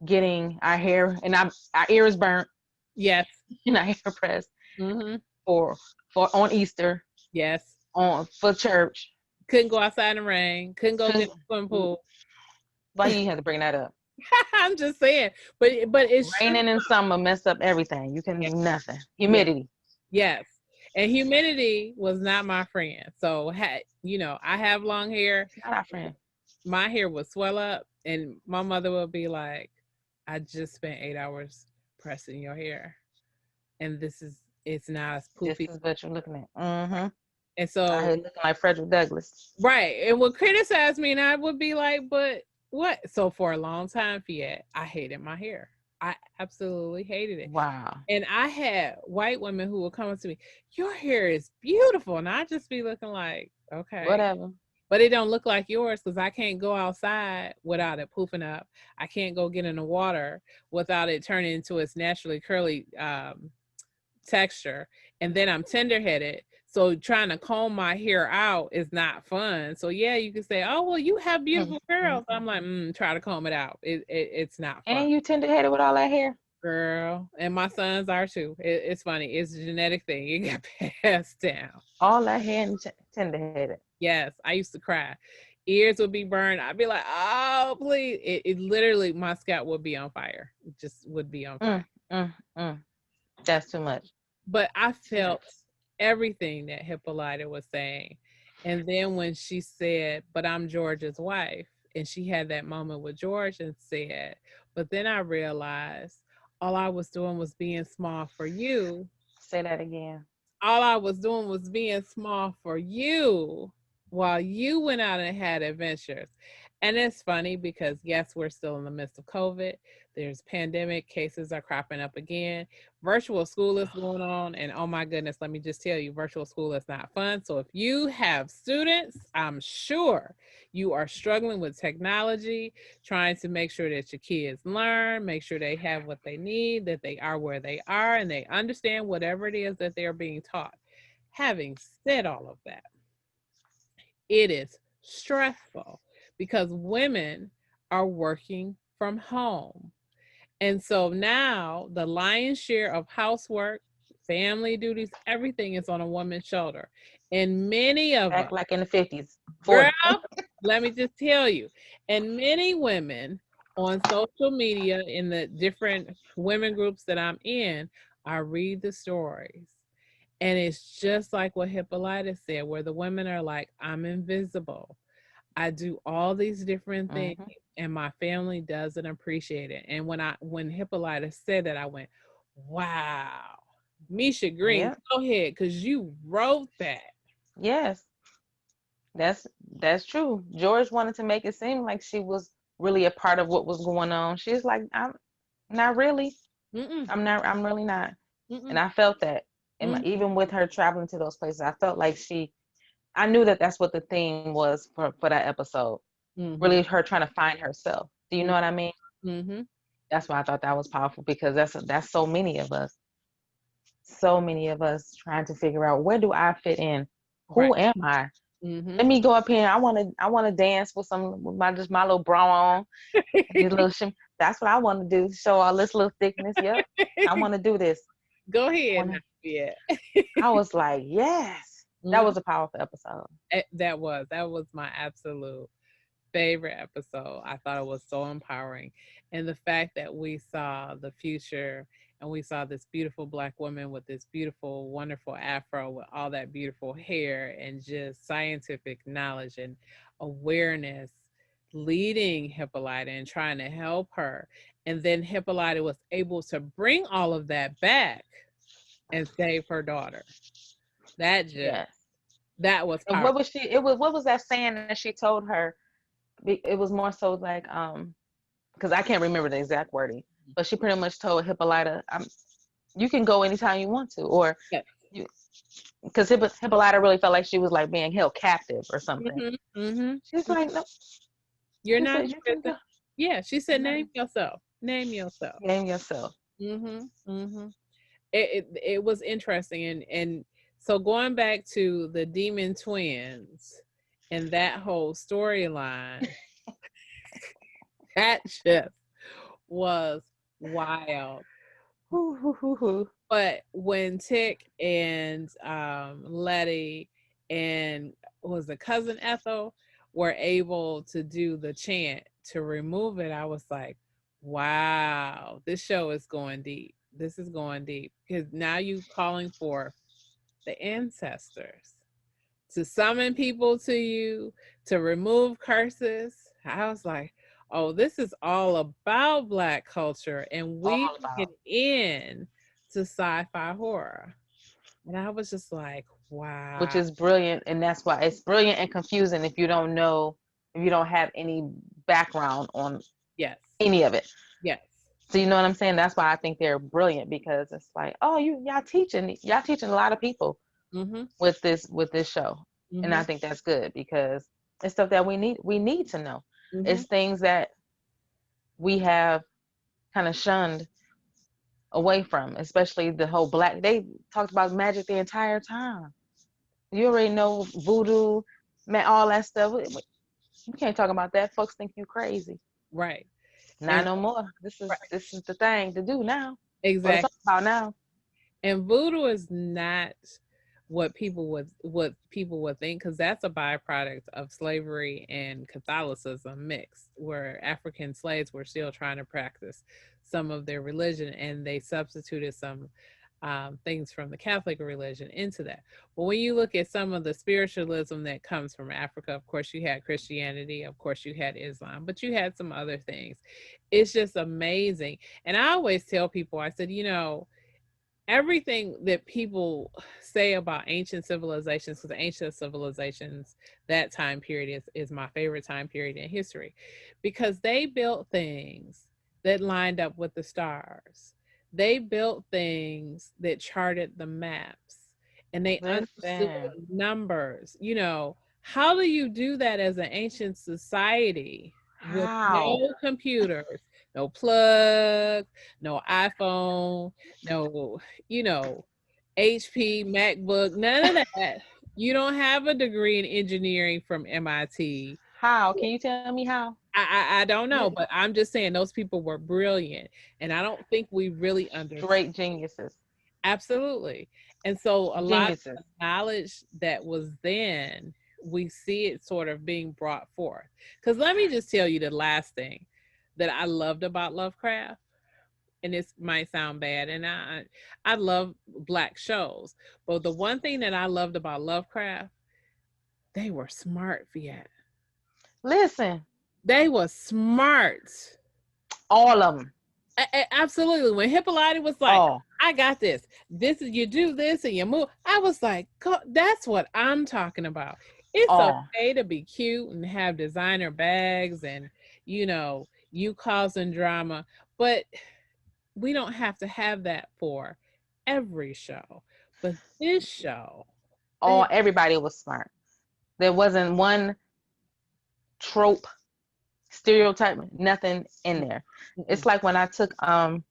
getting our hair and our ears burnt Yes. and our hair pressed Mhm. for on Easter, Yes. on for church. Couldn't go outside in the rain. Couldn't go get in Couldn't- the swimming pool. Why you had to bring that up? I'm just saying. But it's true. Raining in summer messed up everything. You can Yeah. do nothing. Yeah. Humidity. Yes. And humidity was not my friend. So I have long hair. It's not our friend. My hair would swell up and my mother would be like, I just spent 8 hours pressing your hair. And it's not as This poofy. is what you're looking at. Mm-hmm. And I so, had looking like Frederick Douglass. right. And would criticize me and I would be like, but what? So for a long time, Fiat, I hated my hair. I absolutely hated it. Wow. And I had white women who would come up to me, your hair is beautiful. And I just be looking like, okay. Whatever. But it don't look like yours because I can't go outside without it poofing up. I can't go get in the water without it turning into its naturally curly texture. And then I'm tender headed. So trying to comb my hair out is not fun. So yeah, you can say, oh, well, you have beautiful curls. I'm like, try to comb it out. It's not fun. And you tender headed with all that hair. Girl, and my sons are too. It's funny. It's a genetic thing. It got passed down. All that hair and tender headed. Yes, I used to cry. Ears would be burned. I'd be like, oh, please. It literally, my scalp would be on fire. It just would be on fire. That's too much. But I felt everything that Hippolyta was saying. And then when she said, but I'm George's wife, and she had that moment with George and said, but then I realized all I was doing was being small for you. Say that again. All I was doing was being small for you while you went out and had adventures. And it's funny because, yes, we're still in the midst of COVID. There's pandemic cases are cropping up again. Virtual school is going on. And oh my goodness, let me just tell you, virtual school is not fun. So if you have students, I'm sure you are struggling with technology, trying to make sure that your kids learn, make sure they have what they need, that they are where they are, and they understand whatever it is that they're being taught. Having said all of that, it is stressful because women are working from home. And so now the lion's share of housework, family duties, everything is on a woman's shoulder. And many of us, Back like in the 50s, girl, 40s. let me just tell you, and many women on social media in the different women groups that I'm in, I read the stories. And it's just like what Hippolyta said, where the women are like, I'm invisible. I do all these different things and my family doesn't appreciate it. And when Hippolyta said that, I went, wow. Misha Green, Yep. go ahead, because you wrote that. Yes. That's true. George wanted to make it seem like she was really a part of what was going on. She's like, I'm not really. Mm-mm, I'm really not. And mm-mm, I felt that. And mm, even with her traveling to those places, I felt like I knew that that's what the theme was for that episode. Mm-hmm. Really, her trying to find herself. Do you know what I mean? Mm-hmm. That's why I thought that was powerful, because that's so many of us. So many of us trying to figure out, where do I fit in? Right. Who am I? Mm-hmm. Let me go up here. I wanna dance with my little bra on, these little That's what I want to do. Show all this little thickness. Yep. I want to do this. Go I ahead now. wanna Yeah. I was like, yes. That was a powerful episode. That was my absolute favorite episode. I thought it was so empowering. And the fact that we saw the future and we saw this beautiful Black woman with this beautiful, wonderful afro with all that beautiful hair and just scientific knowledge and awareness leading Hippolyta and trying to help her. And then Hippolyta was able to bring all of that back and save her daughter. Yes. That was And powerful. what was that saying that she told her? It was more so like, because I can't remember the exact wording, but she pretty much told Hippolyta, you can go anytime you want to, or Yeah. because Hippolyta really felt like she was like being held captive or something. Mm-hmm, mm-hmm. She's like, no. You're She not said, you can go. Yeah, she said, name yourself. Name yourself. Name yourself. Mm-hmm. Mm-hmm. It was interesting, and so going back to the demon twins and that whole storyline, that just was wild. But when Tick and Letty and was the cousin Ethel were able to do the chant to remove it, I was like, wow, this show is going deep. This is going deep, because now you calling for the ancestors to summon people to you, to remove curses. I was like, oh, this is all about Black culture and we All about. get in to sci-fi horror. And I was just like, Which wow. is brilliant, and that's why it's brilliant and confusing if you don't know, if you don't have any background on Yes. any of it. Yes. So you know what I'm saying? That's why I think they're brilliant, because it's like, oh, y'all teaching a lot of people Mm-hmm. with this show. And Mm-hmm. I think that's good, because it's stuff that we need to know. Mm-hmm. It's things that we have kind of shunned away from, especially the whole Black. They talked about magic the entire time. You already know voodoo, man, all that stuff. You can't talk about that. Folks think you crazy. Right. Not And no more. This right. is the thing to do now. What it's Exactly. all about now. And voodoo is not what people would think, because that's a byproduct of slavery and Catholicism mixed, where African slaves were still trying to practice some of their religion, and they substituted some things from the Catholic religion into that. But when you look at some of the spiritualism that comes from Africa, of course, you had Christianity, of course, you had Islam, but you had some other things. It's just amazing. And I always tell people, I said, everything that people say about ancient civilizations, because ancient civilizations, that time period is my favorite time period in history, because they built things that lined up with the stars. They built things that charted the maps, and they understood Listen. numbers. How do you do that as an ancient society with How? no computers, no plug, no iPhone, no, HP, MacBook, none of that. You don't have a degree in engineering from MIT. How? Can you tell me how? I don't know, but I'm just saying those people were brilliant, and I don't think we really understand. Straight geniuses. Absolutely. And so a lot of Geniuses. the knowledge that was then, we see it sort of being brought forth. Because let me just tell you the last thing that I loved about Lovecraft, and this might sound bad, and I love Black shows, but the one thing that I loved about Lovecraft, they were smart, Viet. Listen. They were smart. All of them. Absolutely. When Hippolyta was like, Oh. I got this. This is, you do this and you move. I was like, that's what I'm talking about. It's okay to be cute and have designer bags and, you causing drama, but we don't have to have that for every show. But this show, Everybody was smart. There wasn't one trope, stereotype, nothing in there. It's like when I took Shonda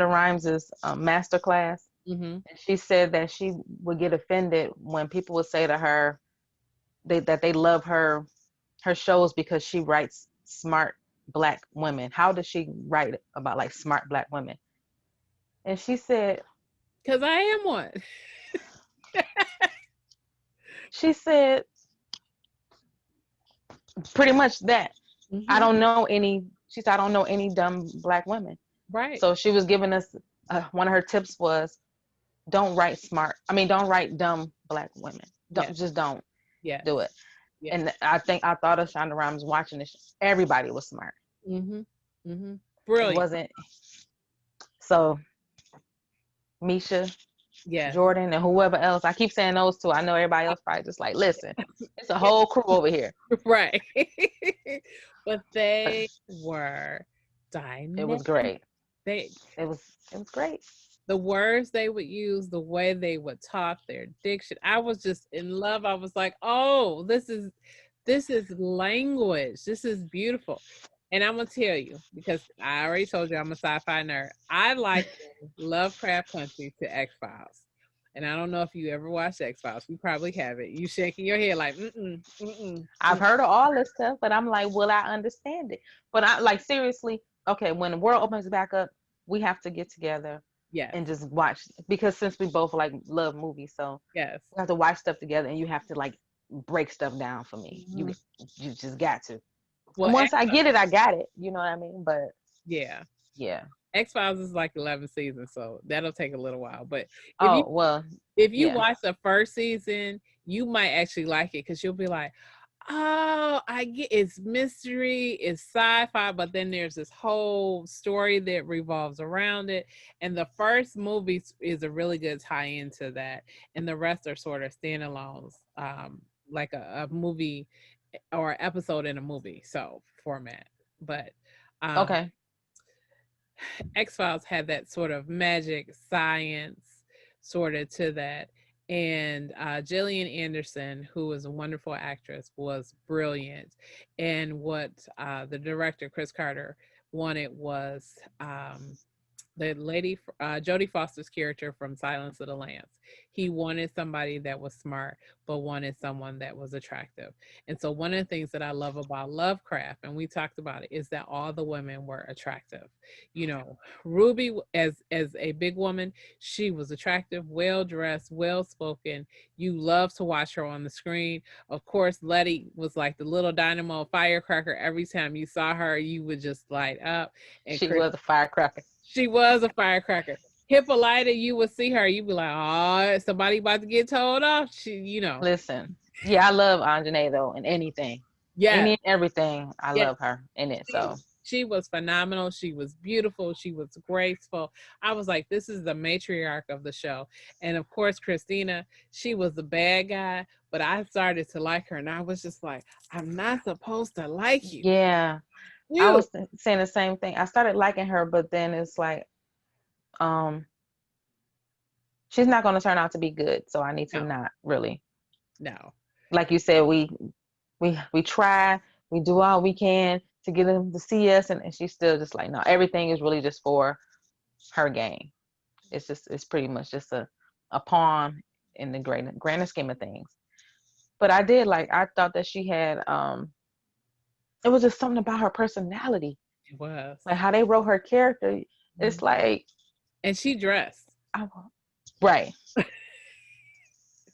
Rhimes's master class, and she said that she would get offended when people would say to her that they love her shows because she writes smart Black women. How does she write about like smart Black women? And she said, because I am one. she said pretty much that. I don't know any. She said I don't know any dumb Black women. Right. So she was giving us one of her tips was don't write smart. I mean, don't write dumb Black women. Just don't do it. Yeah. And I thought of Shonda Rhimes watching this. Everybody was smart. Brilliant. It wasn't. So Misha, Jordan, and whoever else. I keep saying those two. I know everybody else probably just like, listen, it's a whole crew over here. Right. But they were dynamic. It was great. It was great. The words they would use, the way they would talk, their diction. I was just in love. I was like, oh, this is language. This is beautiful. And I'm gonna tell you, because I already told you I'm a sci-fi nerd. I like LoveCraft Country to X-Files. And I don't know if you ever watched X-Files. You probably haven't. You shaking your head like, I've heard of all this stuff, but I'm like, will I understand it? But I like seriously, okay, when the world opens back up, we have to get together and just watch, because since we both like love movies, so we have to watch stuff together, and you have to like break stuff down for me. You just got to. Well, once I get it, I got it. You know what I mean? But yeah. X-Files is like 11 seasons, so that'll take a little while. But if you watch the first season, you might actually like it, because you'll be like, oh, I get it's mystery, it's sci-fi, but then there's this whole story that revolves around it. And the first movie is a really good tie-in to that, and the rest are sort of standalones, like a movie or episode in a movie format. But okay. X-Files had that sort of magic science sort of to that. And Gillian Anderson, who is a wonderful actress, was brilliant. And what the director, Chris Carter, wanted was the lady, Jodie Foster's character from Silence of the Lambs. He wanted somebody that was smart, but wanted someone that was attractive. And so one of the things that I love about LoveCraft, and we talked about it, is that all the women were attractive. You know, Ruby, as a big woman, she was attractive, well-dressed, well-spoken. You love to watch her on the screen. Of course, Letty was like the little dynamo firecracker. Every time you saw her, you would just light up. And she was a firecracker. She was a firecracker. Hippolyta, you would see her, you'd be like, oh, somebody about to get told off. She, you know. Listen, yeah, I love Anjanae though, in anything. Yeah. Any and everything, I love her in it. So she was phenomenal. She was beautiful. She was graceful. I was like, this is the matriarch of the show. And of course, Christina, she was the bad guy, but I started to like her, and I was just like, I'm not supposed to like you. Yeah. I was saying the same thing. I started liking her, but then it's like, she's not going to turn out to be good. So I need to not really. No. Like you said, we try, we do all we can to get them to see us, and she's still just like, no, everything is really just for her game. It's pretty much just a pawn in the grander scheme of things. But I thought that she had, it was just something about her personality. It was. Like how they wrote her character. It's like. And she dressed. Right.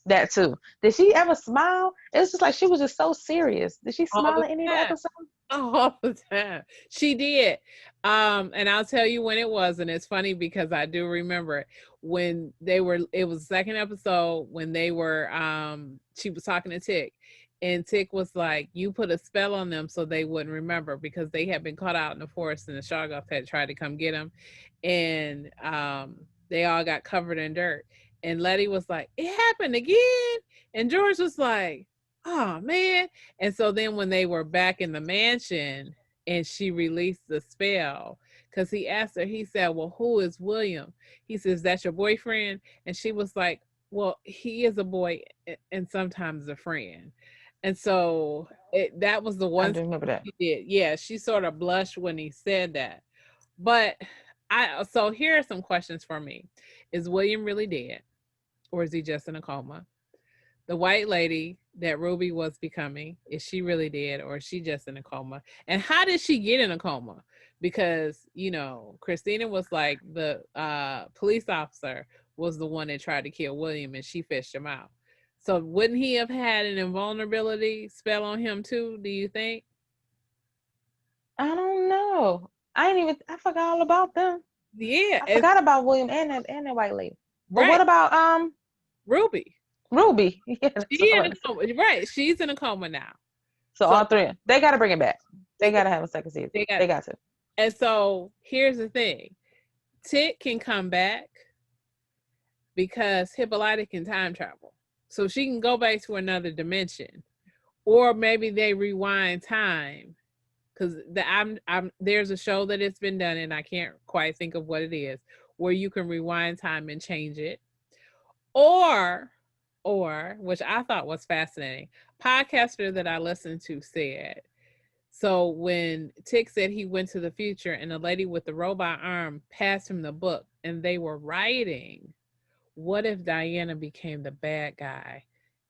That too. Did she ever smile? It's just like she was just so serious. Did she smile in any episode? All the time. She did. And I'll tell you when it was, and it's funny because I do remember it. When it was the second episode when they were, she was talking to Tick. And Tick was like, you put a spell on them so they wouldn't remember, because they had been caught out in the forest and the Shoggoths had tried to come get them. And they all got covered in dirt. And Letty was like, it happened again. And George was like, oh, man. And so then when they were back in the mansion and she released the spell, because he asked her, he said, well, who is William? He says, that's your boyfriend? And she was like, well, he is a boy and sometimes a friend. And so that was the I one do thing remember that. she did. Yeah, she sort of blushed when he said that. But so here are some questions for me. Is William really dead? Or is he just in a coma? The white lady that Ruby was becoming, is she really dead or is she just in a coma? And how did she get in a coma? Because, Christina was like the police officer was the one that tried to kill William and she fished him out. So wouldn't he have had an invulnerability spell on him too, do you think? I don't know. I forgot all about them. Yeah, I forgot about William and that white lady. But right. what about Ruby. Ruby? Yeah, She that's what I in wanted a to say. coma. Right. She's in a coma now. So So all three, they gotta bring it back. They gotta have a second season. they got They got to. and so here's the thing. Tit can come back because Hippolyta can time travel. So she can go back to another dimension. Or maybe they rewind time. Because there's a show that it's been done and I can't quite think of what it is, where you can rewind time and change it. Or which I thought was fascinating, podcaster that I listened to said, so when Tick said he went to the future and the lady with the robot arm passed him the book and they were writing, what if Diana became the bad guy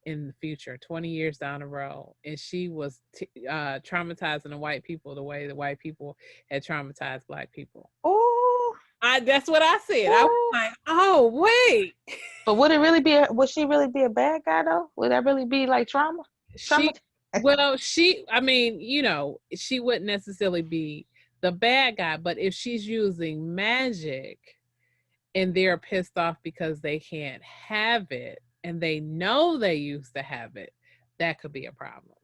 in the future, 20 years down the road, and she was traumatizing the white people the way the white people had traumatized black people? Oh, That's what I said. I was like, oh, wait. but would she really be a bad guy though? Would that really be like trauma? She, Trauma? well, I mean, she wouldn't necessarily be the bad guy, but if she's using magic and they're pissed off because they can't have it and they know they used to have it, that could be a problem.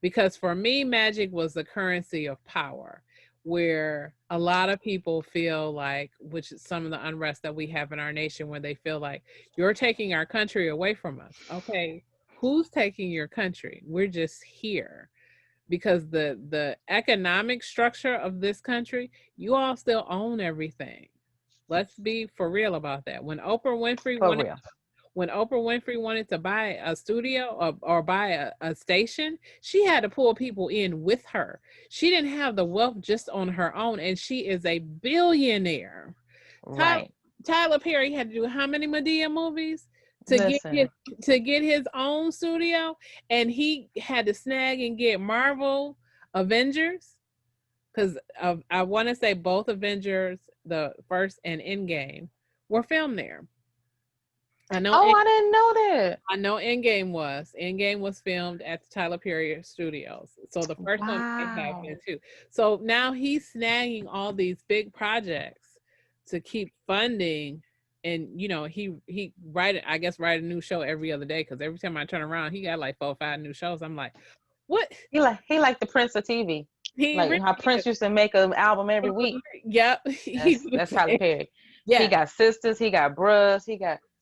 Because for me, magic was the currency of power, where a lot of people feel like, which is some of the unrest that we have in our nation, where they feel like you're taking our country away from us. Okay, who's taking your country? We're just here because the economic structure of this country, you all still own everything. Let's be for real about that. For real. When Oprah Winfrey wanted to buy a studio or buy a station, she had to pull people in with her. She didn't have the wealth just on her own, and she is a billionaire. Tyler, Right. Tyler Perry had to do how many Medea movies Listen. to get his own studio, and he had to snag and get Marvel Avengers because I want to say both Avengers, the first and Endgame, were filmed there. I know. Oh, I didn't know that. I know Endgame was filmed at the Tyler Perry Studios. So the first one may have Wow. been too. So now he's snagging all these big projects to keep funding. And he write a new show every other day because every time I turn around, he got like 4 or 5 new shows. I'm like, what? He like the Prince of TV. He Like really how Prince is. used to make an album every week. Yep. That's Tyler Perry. He Yeah. got sisters, he got bros,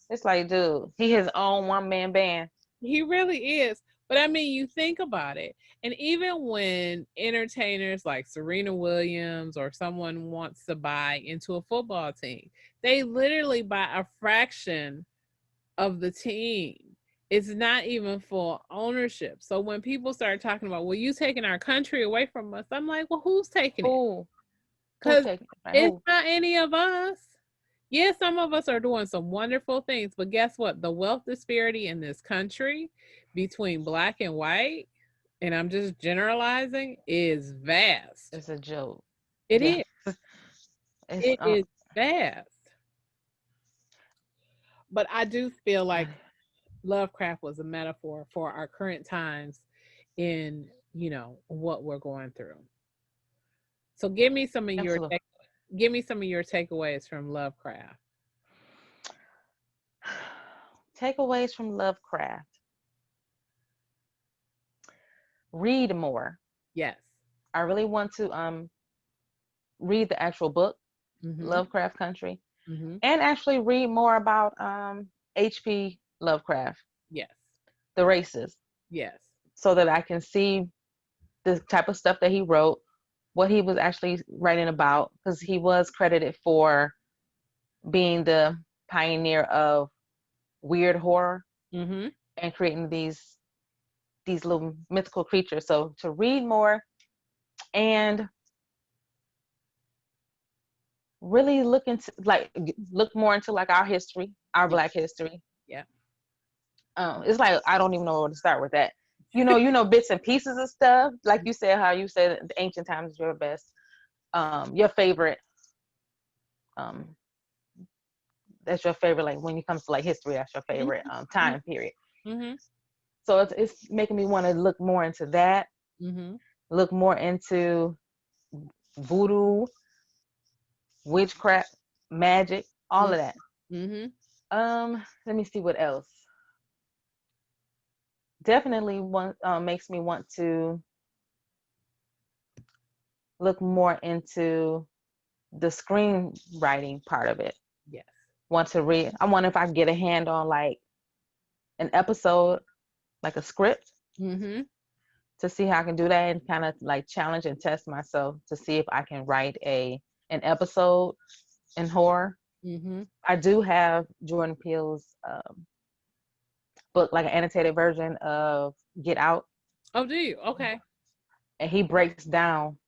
it's like, dude, he his own one man band. He really is. But I mean, you think about it. And even when entertainers like Serena Williams or someone wants to buy into a football team, they literally buy a fraction of the team. It's not even full ownership. So when people start talking about, well, you taking our country away from us, I'm like, well, who's taking it? Who Because taking it? it's Who? not any of us. Yes, some of us are doing some wonderful things, but guess what? The wealth disparity in this country between black and white, and I'm just generalizing, is vast. It's a joke. It Yeah. is. It's It is vast. But I do feel like Lovecraft was a metaphor for our current times in, what we're going through. So absolutely. give me some of your takeaways from Lovecraft. Takeaways from Lovecraft. Read more. Yes. I really want to read the actual book, Mm-hmm. Lovecraft Country, Mm-hmm. and actually read more about H.P. Lovecraft, Yes. the races, Yes. so that I can see the type of stuff that he wrote, what he was actually writing about, because he was credited for being the pioneer of weird horror Mm-hmm. and creating these little mythical creatures. So to read more and really look more into like our history, our Yeah. Black history. Yeah. It's like I don't even know where to start with that. Bits and pieces of stuff. Like you said, how you said the ancient times is your best, your favorite. Um, that's your favorite. Like when it comes to like history, that's your favorite time period. Mm-hmm. So it's making me want to look more into that. Mm-hmm. Look more into voodoo, witchcraft, magic, all of that. Mm-hmm. Let me see what else. Definitely makes me want to look more into the screenwriting part of it. Yes. Want to read. I wonder if I can get a hand on like an episode, like a script, Mm-hmm. to see how I can do that and kind of like challenge and test myself to see if I can write an episode in horror. Mm-hmm. I do have Jordan Peele's book, like an annotated version of Get Out, Oh, do you? Okay. and he breaks down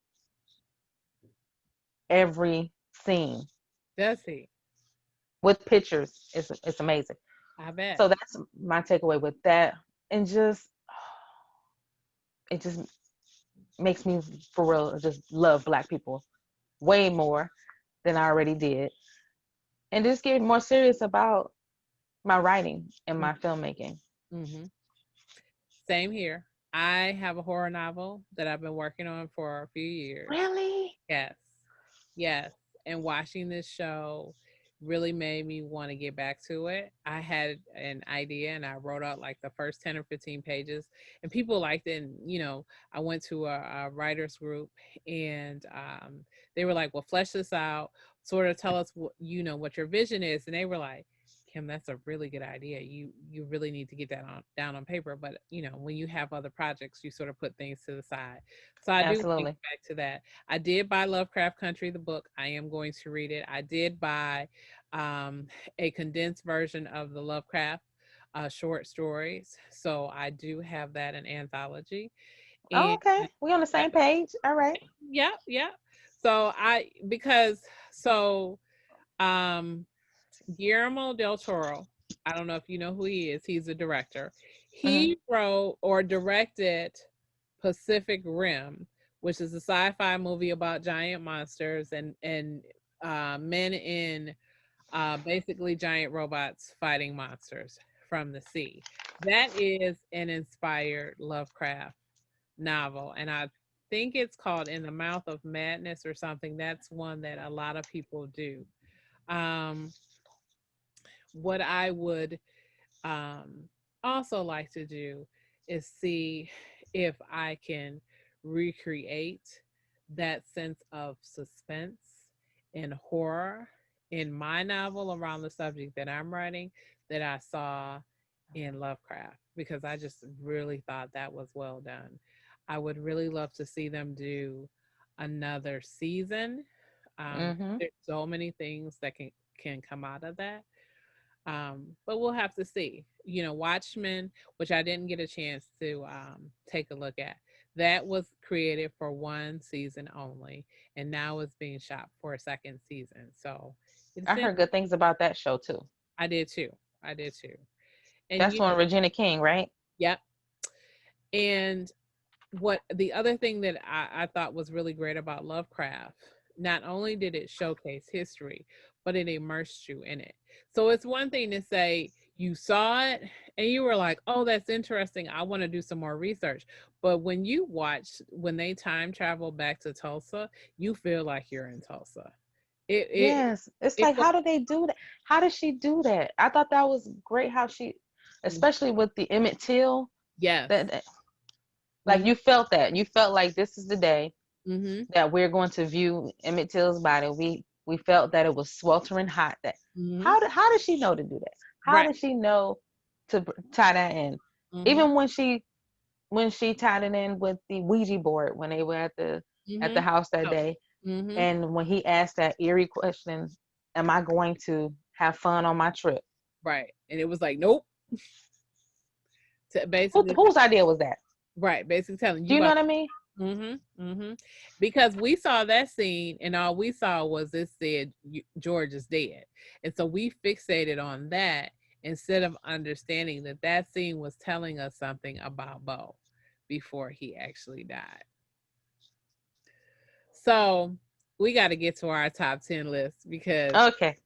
every scene Does he? with pictures. It's amazing. I bet. So that's my takeaway with that, and just it just makes me for real just love Black people way more than I already did, and just get more serious about my writing and my filmmaking. Mm-hmm. Same here. I have a horror novel that I've been working on for a few years. Really? Yes. Yes. And watching this show really made me want to get back to it. I had an idea and I wrote out like the first 10 or 15 pages, and people liked it. And, I went to a writer's group, and they were like, well, flesh this out, sort of tell us what your vision is. And they were like, Kim, that's a really good idea. You really need to get that down on paper. But when you have other projects, you sort of put things to the side. So I do think Absolutely. back to that. I did buy Lovecraft Country, the book. I am going to read it. I did buy um, a condensed version of the Lovecraft short stories. So I do have that in anthology. Oh, And okay. We on the same page. All right. yeah, yeah. So um Guillermo del Toro, I don't know if you know who he is. He's a director. Mm-hmm. He wrote or directed Pacific Rim, which is a sci-fi movie about giant monsters and men in basically giant robots fighting monsters from the sea. That is an inspired Lovecraft novel, and I think it's called In the Mouth of Madness or something. That's one that a lot of people do. Um, what I would also like to do is see if I can recreate that sense of suspense and horror in my novel around the subject that I'm writing that I saw in Lovecraft, because I just really thought that was well done. I would really love to see them do another season. Mm-hmm. There's so many things that can come out of that. But we'll have to see. Watchmen, which I didn't get a chance to take a look at, that was created for one season only, and now it's being shot for a second season. So it's I in. heard good things about that show too. I did too. I did too. And That's one Regina King, right? yep. And what the other thing that I thought was really great about Lovecraft, not only did it showcase history, but it immersed you in it. So it's one thing to say you saw it and you were like, oh, that's interesting. I want to do some more research. But when they time travel back to Tulsa, you feel like you're in Tulsa. It it Yes. It's it like, how did they do that? How did she do that? I thought that was great how she, especially with the Emmett Till, yes. that like Mm-hmm. you felt that. You felt like this is the day Mm-hmm. that we're going to view Emmett Till's body. We felt that it was sweltering hot. That Mm-hmm. how did she know to do that? How Right. did she know to tie that in? Mm-hmm. Even when she tied it in with the Ouija board when they were at the Mm-hmm. house that Oh. day, Mm-hmm. and when he asked that eerie question, "Am I going to have fun on my trip?" Right. And it was like, nope. To basically, Whose idea was that? right. Basically telling Do you you know about. what I mean? Because we saw that scene and all we saw was it said George is dead. And so we fixated on that instead of understanding that that scene was telling us something about Bo before he actually died. So we got to get to our top 10 list because Okay.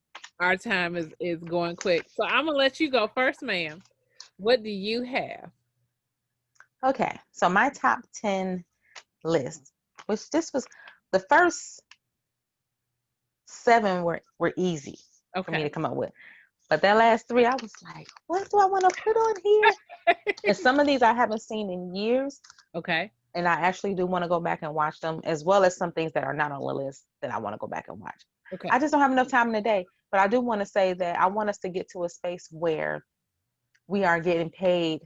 our time is going quick. So I'm going to let you go first, ma'am. What do you have? Okay. So my top 10 list, which this was the first 7 were easy for me to come up with. But that last 3, I was like, what do I want to put on here? And some of these I haven't seen in years. Okay. And I actually do want to go back and watch them, as well as some things that are not on the list that I want to go back and watch. Okay. I just don't have enough time in the day. But I do want to say that I want us to get to a space where we are getting paid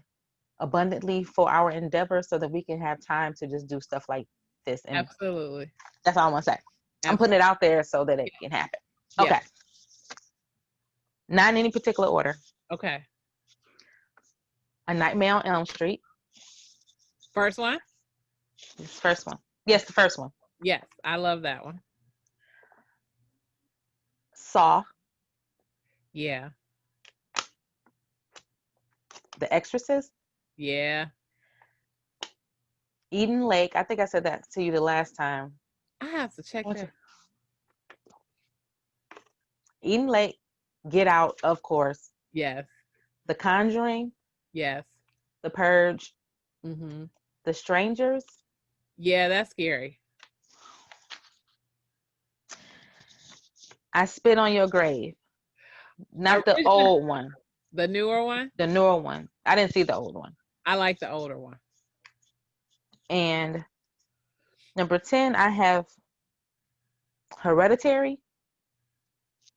abundantly for our endeavor so that we can have time to just do stuff like this. And absolutely. That's all I want to say. Absolutely. I'm putting it out there so that it can happen. Yeah. Okay. Not in any particular order. Okay. A Nightmare on Elm Street. First one? This first one. Yes, the first one. Yes, I love that one. Saw. Yeah. The Exorcist. Yeah. Eden Lake. I think I said that to you the last time. I have to check that. Eden Lake. Get Out, of course. Yes. The Conjuring. Yes. The Purge. Mm-hmm. The Strangers. Yeah, that's scary. I Spit on Your Grave. Not the old one. The newer one? The newer one. I didn't see the old one. I like the older one. And number 10, I have Hereditary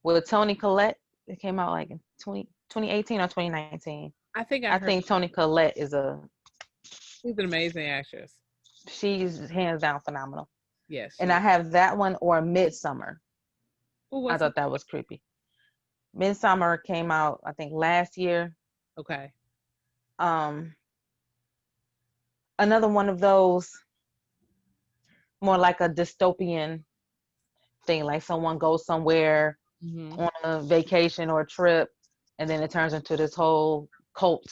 with Toni Collette. It came out like in 2018 or 2019. I think Toni Collette is she's an amazing actress. She's hands down phenomenal. Yes. And I have that one or Midsommar. I thought that was creepy. Midsommar came out, I think, last year. Okay. Another one of those more like a dystopian thing, like someone goes somewhere on a vacation or a trip, and then it turns into this whole cult.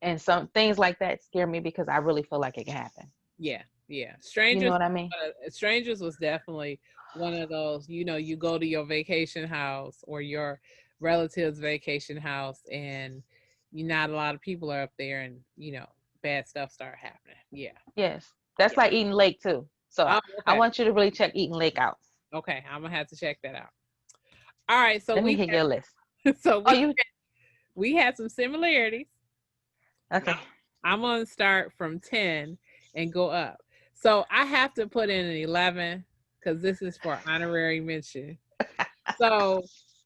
And some things like that scare me because I really feel like it can happen. Yeah, yeah. Strangers. You know what I mean? Strangers was definitely one of those, you go to your vacation house or your relative's vacation house and not a lot of people are up there and, bad stuff start happening. Yeah. Yes. That's like Eden Lake too. So okay. I want you to really check Eden Lake out. Okay. I'm going to have to check that out. All right. So let me hit your list. So we had some similarities. Okay. I'm going to start from 10 and go up. So I have to put in an 11 because this is for honorary mention. So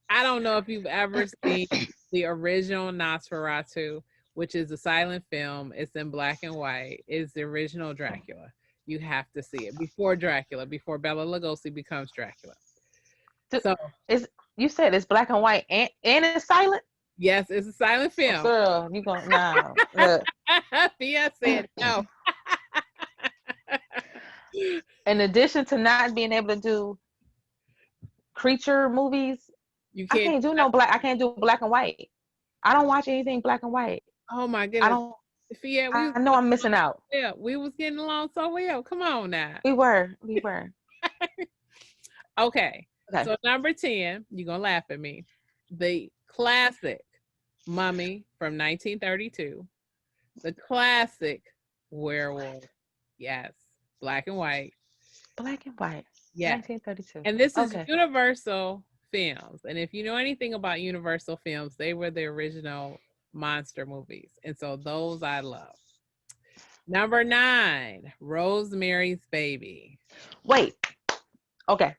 I don't know if you've ever seen the original Nosferatu, which is a silent film. It's in black and white. It's the original Dracula. You have to see it before Bela Lugosi becomes Dracula. So you said it's black and white and it's silent? Yes, it's a silent film. Oh, girl, you gonna no. Thea said no. In addition to not being able to do creature movies, I can't do black and white. I don't watch anything black and white. Oh my goodness. I know I'm missing out. Yeah, we was getting along so well. Come on now. We were. Okay. So number 10, you're gonna laugh at me. The classic Mummy from 1932. The classic werewolf. Yes. Black and white. Black and white. Yeah. 1932. And this is Universal Films. And if you know anything about Universal Films, they were the original monster movies. And so those I love. Number 9, Rosemary's Baby. Wait. Okay.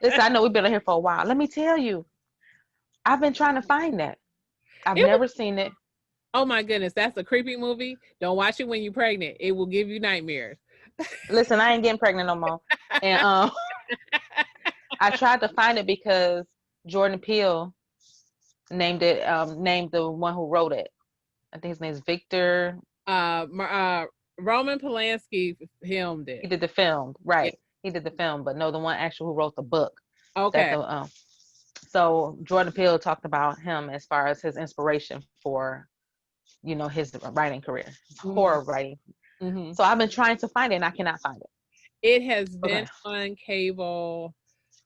Listen, I know we've been here for a while. Let me tell you, I've been trying to find that. I've never seen it. Oh my goodness, that's a creepy movie. Don't watch it when you're pregnant. It will give you nightmares. Listen, I ain't getting pregnant no more. And I tried to find it because Jordan Peele named the one who wrote it. I think his name is Victor. Roman Polanski filmed He it. did the film, Yeah. right? He did the film, but no, the one actually who wrote the book. That Okay. the so Jordan Peele talked about him as far as his inspiration for, his writing career, his Mhm. horror writing. Mhm. So I've been trying to find it and I cannot find it. It has been Okay. on cable.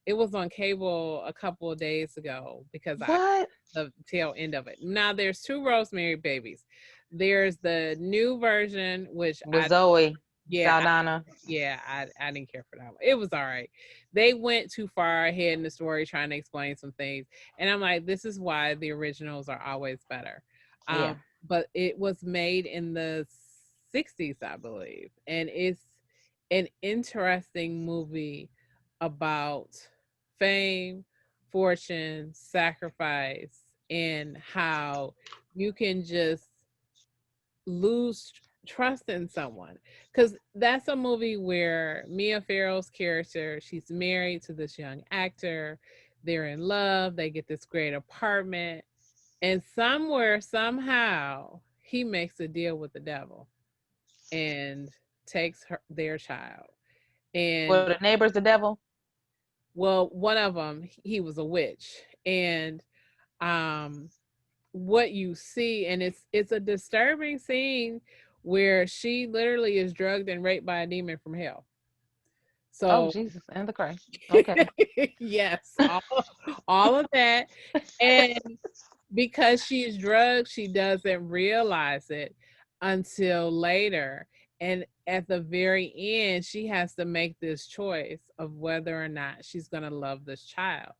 It was on cable a couple of days ago because I What? the tail end of it. Now there's two Rosemary Babies. There's the new version, which With Zoe yeah, Saldana. I didn't care for that one. It was all right. They went too far ahead in the story trying to explain some things, and I'm like, this is why the originals are always better. Yeah. But it was made in the '60s, I believe, and it's an interesting movie about fame, fortune, sacrifice, and how you can just lose trust in someone, because that's a movie where Mia Farrow's character, she's married to this young actor, they're in love, they get this great apartment, and somewhere somehow he makes a deal with the devil and takes their child. Were And the neighbors the devil? well, one of them, he was a witch, and um what you see, and it's a disturbing scene where she literally is drugged and raped by a demon from hell. Oh, So Jesus and the Christ. Okay. yes, all of that. And because she's drugged, she doesn't realize it until later. And at the very end, she has to make this choice of whether or not she's going to love this child.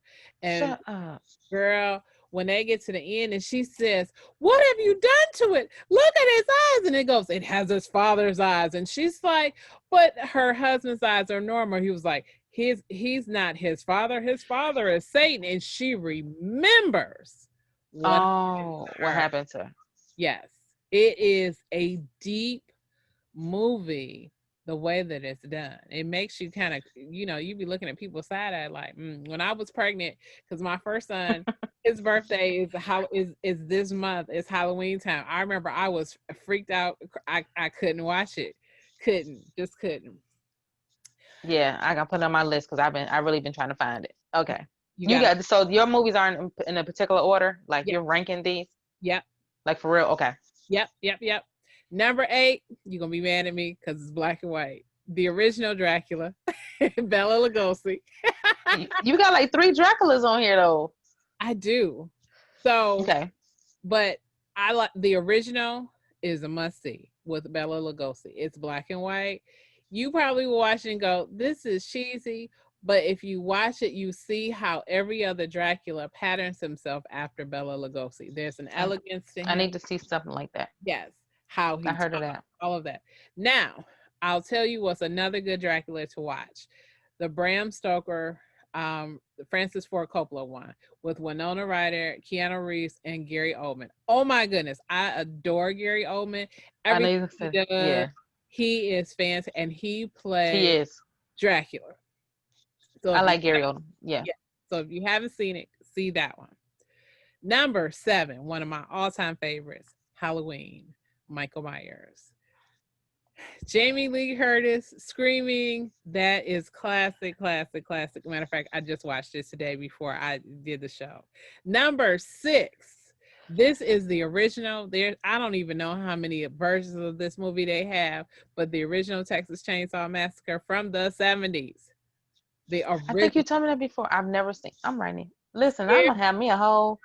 And Shut up. girl, when they get to the end and she says, "What have you done to it? Look at his eyes." And it goes, "It has his father's eyes." And she's like, "But her husband's eyes are normal." He was like, he's not his father. His father is Satan. And she remembers what happened Oh, to what her. happened to her? Yes. It is a deep movie, the way that it's done. It makes you kind of, you be looking at people's side eye like, when I was pregnant, because my first son, his birthday is this month. It's Halloween time. I remember I was freaked out. I couldn't watch it. Just couldn't. Yeah, I got put it on my list because I really been trying to find it. Okay. You You got it. got so your movies aren't in a particular order, like Yep. you're ranking these, Yep. like for real. Okay. Yep. Number 8, you're gonna be mad at me because it's black and white. The original Dracula, Bela Lugosi. You got like 3 Draculas on here though. I do. So, Okay. but I like the original is a must see with Bela Lugosi. It's black and white. You probably will watch it and go, "This is cheesy," but if you watch it, you see how every other Dracula patterns himself after Bela Lugosi. There's an I, elegance to I him. need to see something like that. Yes, how I he heard of talks, that. all of that. Now, I'll tell you what's another good Dracula to watch: the Bram Stoker, the Francis Ford Coppola one with Winona Ryder, Keanu Reeves, and Gary Oldman. Oh my goodness, I adore Gary Oldman. I know Everything you he said, does, yeah, he is fantastic, and he he plays is. Dracula. So I if you like Gary Oldman. Yeah. yeah, so if you haven't seen it, see that one. Number 7, one of my all-time favorites, Halloween, Michael Myers. Jamie Lee Curtis screaming. That is classic. Matter of fact, I just watched this today before I did the show. Number 6. This is the original. I don't even know how many versions of this movie they have, but the original Texas Chainsaw Massacre from the '70s. The I think you original. told me that before. I've never seen. I'm writing. Listen, I'm gonna have me a whole.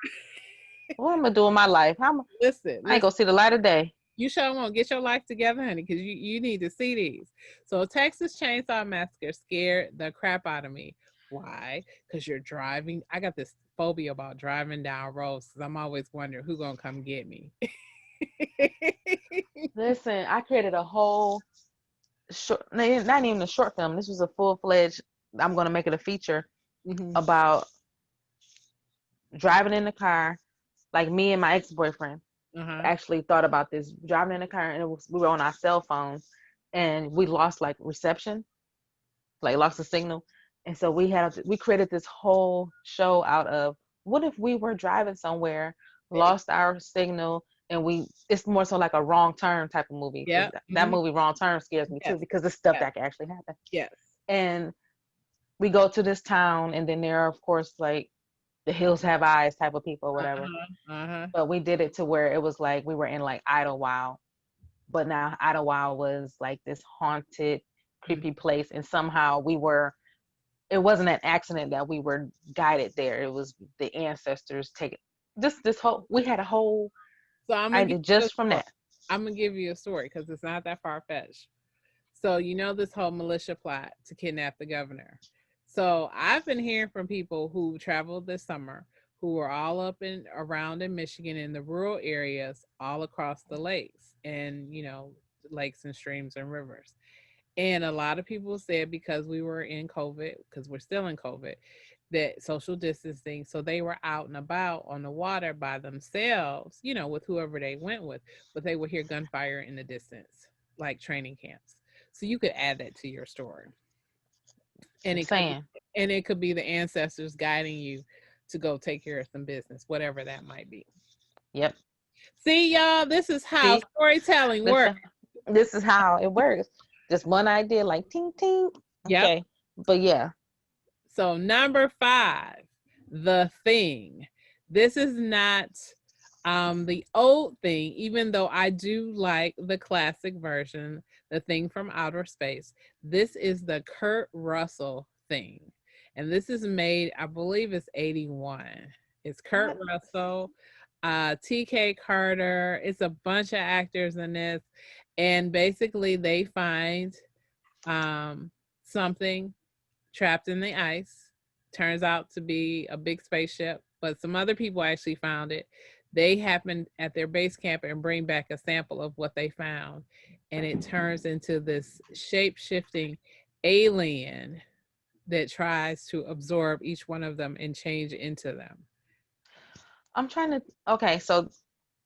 What I'm gonna do in my life? I ain't Listen. gonna see the light of day. You sure won't get your life together, honey, because you need to see these. So Texas Chainsaw Massacre scared the crap out of me. Why? Because you're driving. I got this phobia about driving down roads because I'm always wondering who's gonna come get me. Listen, I created a whole short, not even a short film. This was a full-fledged. I'm gonna make it a feature Mm-hmm. about driving in the car. Like me and my ex-boyfriend Uh-huh. actually thought about this driving in the car, and we were on our cell phones, and we lost like reception, like lost the signal, and so we created this whole show out of what if we were driving somewhere, lost our signal, and it's more so like a wrong turn type of movie. Yeah. That movie Wrong Turn scares me too, Yes. because it's stuff Yes. that can actually happen. Yes. And we go to this town, and then there are, of course, like the hills have eyes type of people or whatever. But we did it to where it was like we were in like Idlewild, but now Idlewild was like this haunted, creepy place, and somehow it wasn't an accident that we were guided there. It was the ancestors taking this whole. We had a whole So I'm idea just from that. I'm gonna give you a story because it's not that far fetched. So this whole militia plot to kidnap the governor. So I've been hearing from people who traveled this summer who were all up and around in Michigan in the rural areas, all across the lakes and lakes and streams and rivers. And a lot of people said because we were in COVID, because we're still in COVID, that social distancing. So they were out and about on the water by themselves, with whoever they went with, but they would hear gunfire in the distance, like training camps. So you could add that to your story. And it could be the ancestors guiding you to go take care of some business, whatever that might be. Yep. See, y'all, this is how storytelling works. This is how it works. Just one idea, like ting ting. Yep. Okay. But yeah. So number 5, The Thing. This is not the old Thing, even though I do like the classic version, The Thing from Outer Space. This is the Kurt Russell Thing. And this is made, I believe it's 81. It's Kurt Russell, TK Carter. It's a bunch of actors in this. And basically they find something trapped in the ice. Turns out to be a big spaceship, but some other people actually found it. They happen at their base camp and bring back a sample of what they found, and it turns into this shape-shifting alien that tries to absorb each one of them and change into them. Okay, so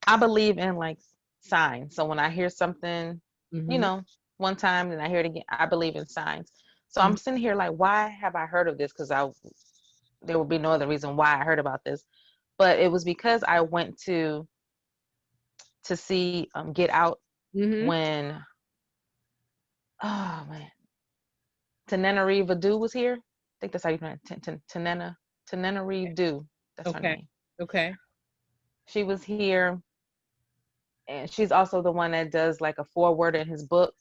I believe in like signs. So when I hear something, one time and I hear it again, I believe in signs. So I'm sitting here like, why have I heard of this? Because there will be no other reason why I heard about this. But it was because I went to see Get Out when Tananarive Due was here. I think that's how you pronounce it. Tananarive Due. That's her name. Okay. She was here, and she's also the one that does like a foreword in his book.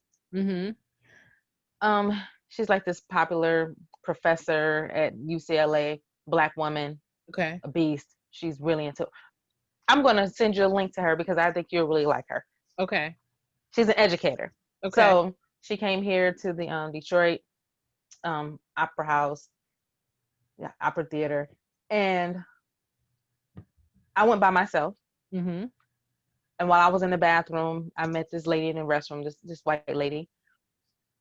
She's like this popular professor at UCLA, Black woman. Okay. A beast. She's really into. I'm gonna send you a link to her because I think you'll really like her. Okay. She's an educator. Okay. So she came here to the Detroit Opera House, Opera Theater, and I went by myself. And while I was in the bathroom, I met this lady in the restroom, this white lady,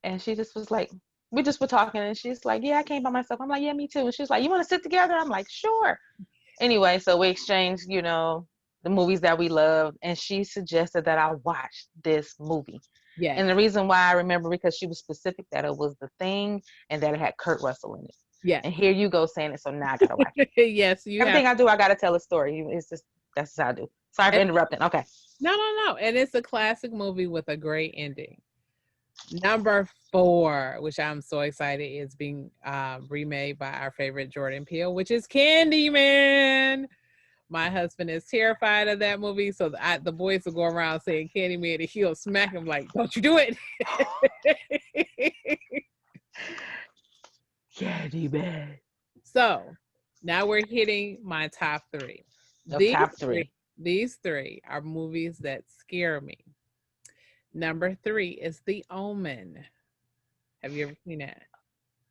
and she just was like, we just were talking, and she's like, yeah, I came by myself. I'm like, yeah, me too. And she's like, you want to sit together? I'm like, sure. Anyway, so we exchanged, the movies that we love, and she suggested that I watch this movie. Yeah. And the reason why I remember, because she was specific that it was The Thing and that it had Kurt Russell in it. Yeah. And here you go saying it, so now I gotta watch it. Yes, everything I do, I gotta tell a story. That's how I do. Sorry for interrupting. Okay. No. And it's a classic movie with a great ending. Number 4, which I'm so excited, is being remade by our favorite Jordan Peele, which is Candyman. My husband is terrified of that movie, so the boys will go around saying Candyman, and he'll smack him like, don't you do it. Candyman. So now we're hitting my top 3. These 3 are movies that scare me. Number 3 is The Omen. Have you ever seen that?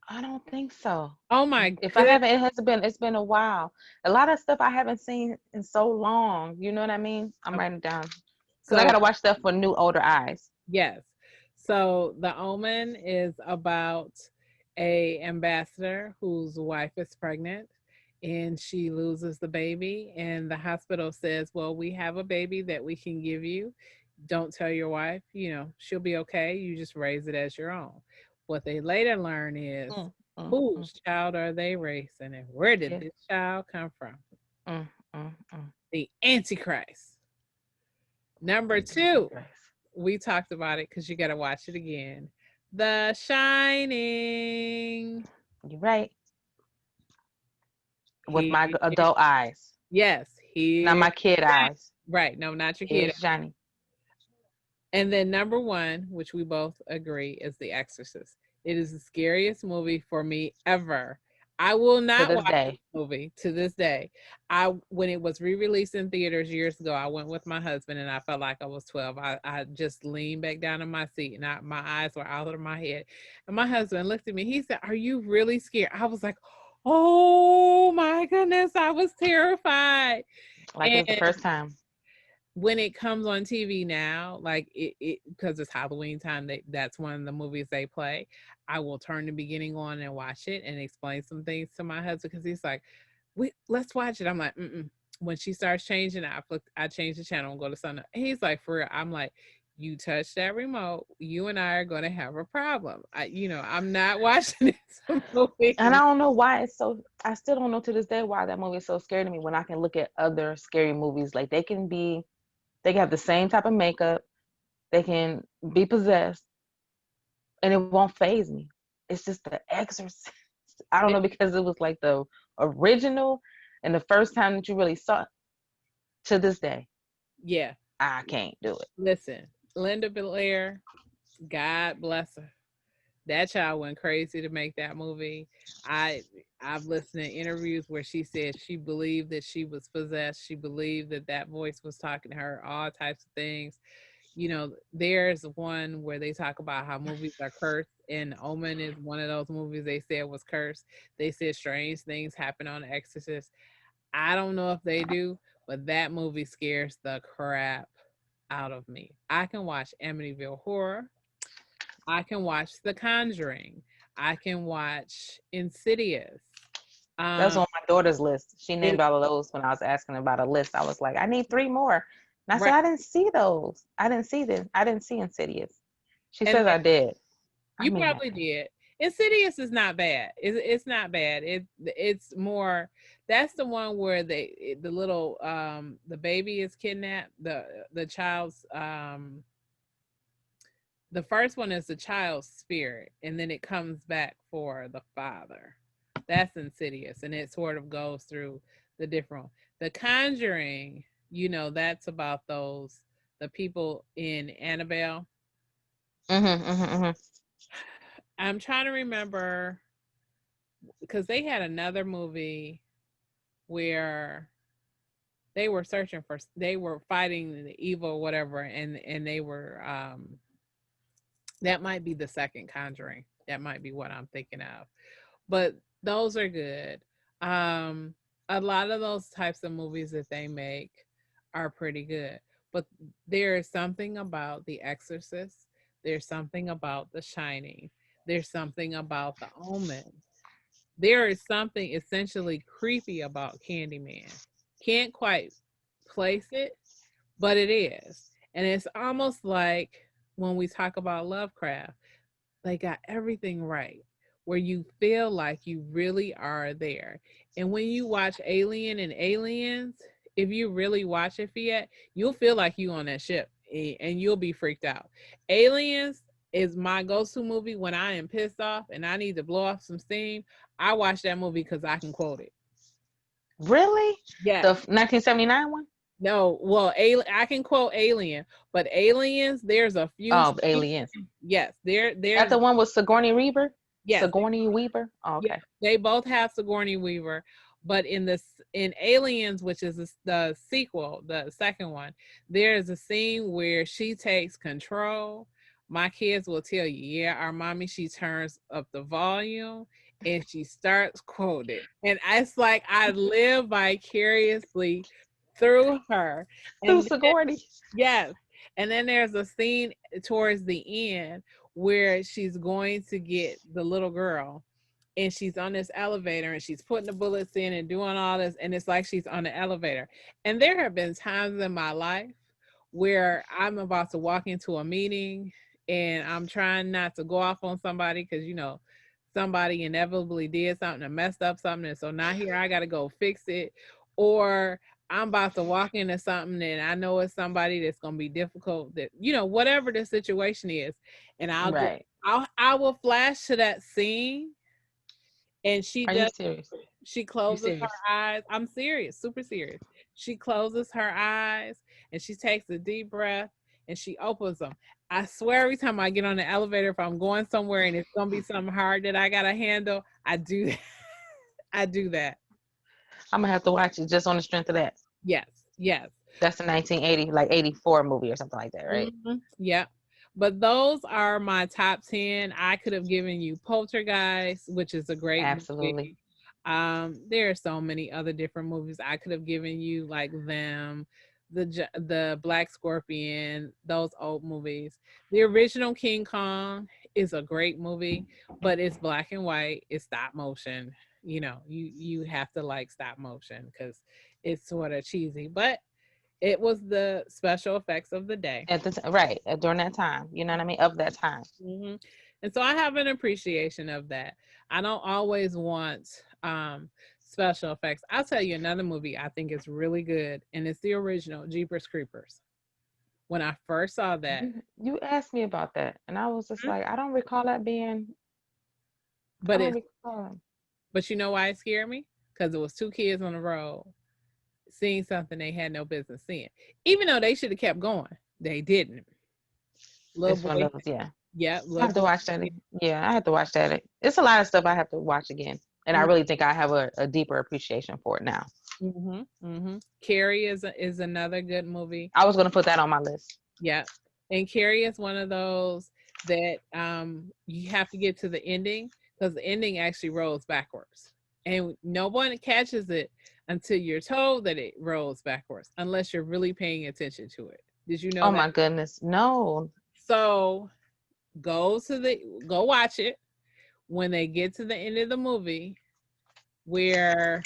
I don't think so. Oh my god. If I haven't, it's been a while. A lot of stuff I haven't seen in so long. You know what I mean? I'm writing it down. Because I gotta watch stuff for new, older eyes. Yes. So The Omen is about a ambassador whose wife is pregnant and she loses the baby, and the hospital says, well, we have a baby that we can give you. Don't tell your wife, she'll be okay. You just raise it as your own. What they later learn is whose child are they raising and where did this child come from? Mm, mm, mm. The Antichrist. Number 2, we talked about it because you got to watch it again. The Shining. You're right. With He, my adult eyes, yes, not he, my kid eyes. right. No, not your kid. Here's Johnny. And then number 1, which we both agree, is The Exorcist. It is the scariest movie for me ever. I will To not this watch this day. movie to this day. When it was re-released in theaters years ago, I went with my husband and I felt like I was 12. I just leaned back down in my seat and my eyes were out of my head. And my husband looked at me. He said, "Are you really scared?" I was like, "Oh my goodness, I was terrified." Like it was the And first time. when it comes on TV now, like it because it's Halloween time, that's one of the movies they play. I will turn the beginning on and watch it and explain some things to my husband because he's like, let's watch it." I'm like, mm-mm. When she starts changing, I change the channel and go to something. He's like, "For real?" I'm like, "You touch that remote, you and I are gonna have a problem." I'm not watching this movie. And I don't know why it's so. I still don't know to this day why that movie is so scary to me. When I can look at other scary movies, like they can have the same type of makeup, they can be possessed, and it won't phase me. It's just the Exorcist. I don't know, because it was like the original and the first time that you really saw it. To this day, Yeah. I can't do it. Listen, Linda Blair, God bless her. That child went crazy to make that movie. I've listened to interviews where she said she believed that she was possessed. She believed that voice was talking to her, all types of things. There's one where they talk about how movies are cursed, and Omen is one of those movies they said was cursed. They said strange things happen on The Exorcist. I don't know if they do, but that movie scares the crap out of me. I can watch Amityville Horror. I can watch The Conjuring. I can watch Insidious. That's Um, on my daughter's list. She it, named all of those when I was asking about a list. I was like, I need 3 more. And I said, right, I didn't see those. I didn't see them. I didn't see Insidious. She and says I did. I you may have probably to. did. Insidious is not bad. It's not bad. It's more. That's the one where the little the baby is kidnapped. The child's the first one is the child's spirit, and then it comes back for the father. That's Insidious, and it sort of goes through the different. The Conjuring, that's about the people in Annabelle. Mm-hmm. I'm trying to remember because they had another movie where they were fighting the evil or whatever, and they were that might be the second Conjuring. That might be what I'm thinking of. But those are good. Um, a lot of those types of movies that they make are pretty good. But there is something about The Exorcist. There's something about The Shining. There's something about The Omen. There is something essentially creepy about Candyman. Can't quite place it, but it is. And it's almost like when we talk about Lovecraft, they got everything right where you feel like you really are there. And when you watch Alien and Aliens, if you really watch it, Fiat, you'll feel like you on that ship and you'll be freaked out. Aliens is my go-to movie when I am pissed off and I need to blow off some steam. I watch that movie because I can quote it. Really? The Yes. 1979 one? No, well, I can quote Alien, but Aliens, there's a few. Oh, Aliens. Yes, That there's the one with Sigourney Weaver? yes, Sigourney Weaver? Oh, yeah, okay. they both have Sigourney Weaver, but in Aliens, which is the sequel, the second one, there is a scene where she takes control. My kids will tell you, yeah, our mommy, she turns up the volume and she starts quoting, and it's like I live vicariously through her. Through And Sigourney. yes. And then there's a scene towards the end where she's going to get the little girl and she's on this elevator and she's putting the bullets in and doing all this. And it's like she's on the elevator. And there have been times in my life where I'm about to walk into a meeting and I'm trying not to go off on somebody because, somebody inevitably did something or messed up something. And so now here I got to go fix it. or I'm about to walk into something and I know it's somebody that's gonna be difficult, that whatever the situation is, and Right. I will flash to that scene, and Are you serious? she You closes her serious? eyes. I'm serious, super serious. She closes her eyes and she takes a deep breath and she opens them. I swear every time I get on the elevator, if I'm going somewhere and it's gonna be something hard that I gotta handle, I do that. I do that. I'm gonna have to watch it just on the strength of that. Yes, yes. That's the 1980, like 84 movie or something like that, right? Yep. But those are my top 10. I could have given you Poltergeist, which is a great Absolutely. movie. There are so many other different movies I could have given you, like them, the Black Scorpion, those old movies. The original King Kong is a great movie, but it's black and white. It's stop motion. You have to like stop motion because it's sort of cheesy, but it was the special effects of the day. At the right, during that time, you know what I mean? Of that time. hmm And so I have an appreciation of that. I don't always want special effects. I'll tell you another movie I think is really good, and it's the original Jeepers Creepers. When I first saw that, You asked me about that, and I was just Mhm. like, I don't recall that being. I but don't it's recall. but you know why it scared me? Because it was two kids on the road seeing something they had no business seeing. Even though they should have kept going, they didn't. Little It's one boy, of those, yeah. yeah, I little have to boy. watch that. Yeah, I have to watch that. It's a lot of stuff I have to watch again, and I really think I have a deeper appreciation for it now. Carrie is another good movie. I was gonna put that on my list. Yeah. And Carrie is one of those that you have to get to the ending, because the ending actually rolls backwards. And no one catches it until you're told that it rolls backwards, unless you're really paying attention to it. Did you know Oh that? my goodness, no. So go watch it. When they get to the end of the movie, where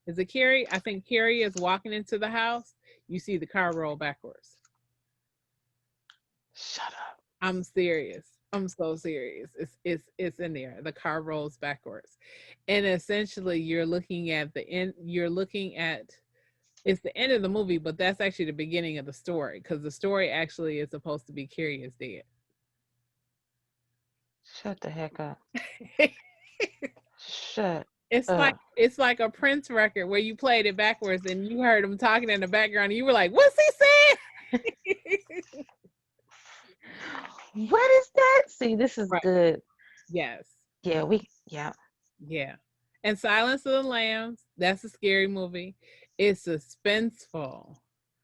is it Carrie? I think Carrie is walking into the house. You see the car roll backwards. Shut up. I'm serious. I'm so serious. It's in there. The car rolls backwards. And essentially you're looking at the end, it's the end of the movie, but that's actually the beginning of the story, because the story actually is supposed to be Carrie is dead. Shut the heck up. Shut It's like up. it's like a Prince record where you played it backwards and you heard him talking in the background and you were like, "What's he saying?" What is that? See, this is Right. good. Yes. Yeah, yeah. Yeah. And Silence of the Lambs, that's a scary movie. It's suspenseful.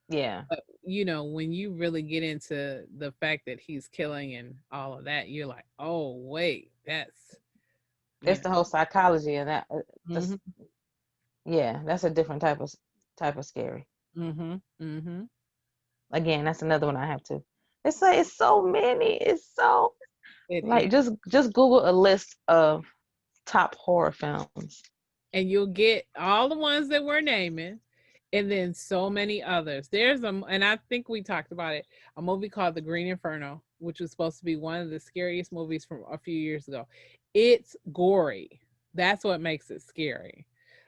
Yeah. But when you really get into the fact that he's killing and all of that, you're like, oh wait, that's It's the whole psychology and that. mm-hmm, Yeah, that's a different type of scary. mm-hmm, mm-hmm. Again, that's another one I have to. It's like it's so many. It's so It is. like just Google a list of top horror films. And you'll get all the ones that we're naming, and then so many others. And I think we talked about it, a movie called The Green Inferno, which was supposed to be one of the scariest movies from a few years ago. It's gory. That's what makes it scary.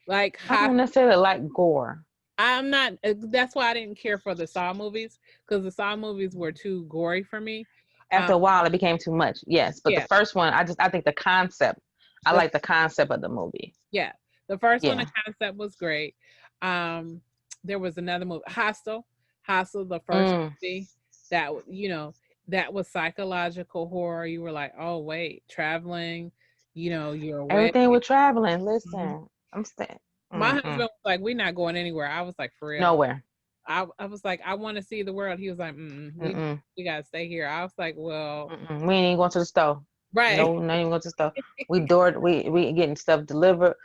Like I don't necessarily like gore. I'm not. That's why I didn't care for the Saw movies, because the Saw movies were too gory for me. After a while, it became too much. Yes, but the Yeah, first one, I think the concept. I the like the concept of the movie. yeah, the first one, the Yeah. concept was great. Um, there was another movie, Hostel, the first Mm. movie that that was psychological horror. You were like, oh wait, traveling, you're away. Everything with traveling. Mhm. Listen, I'm staying. My husband was like, we're not going anywhere. I was like, for real. Nowhere. I was like, I want to see the world. He was like, Mm-mm. we gotta stay here. I was like, well, Mm-mm. We ain't even going to the store. right. No, not even going to the store. We getting stuff delivered.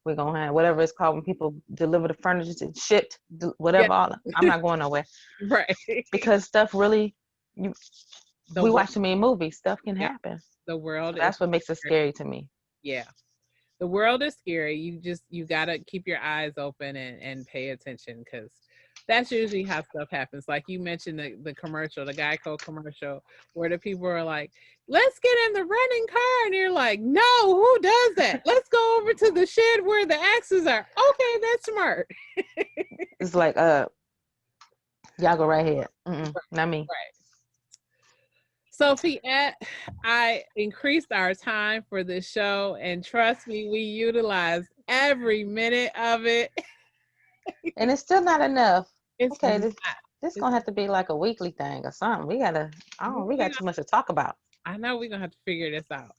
We're gonna have whatever it's called when people deliver the furniture to shipped, Yeah, whatever. I'm not going nowhere right. because stuff really. The We world, watch too many movies. Stuff can yeah, happen. the So world is that's what makes it scary. scary to me. Yeah. The world is scary. You gotta keep your eyes open and pay attention, because that's usually how stuff happens. Like you mentioned the commercial, the Geico commercial, where the people are like, let's get in the running car. And you're like, no, who does that? Let's go over to the shed where the axes are. Okay, that's smart. It's like, y'all go right ahead. Not me. Right. Sophie, I increased our time for this show, and trust me, we utilized every minute of it. And it's still not enough. It's Okay, not. this gonna have to be like a weekly thing or something. We got too much to talk about. I know we're gonna have to figure this out.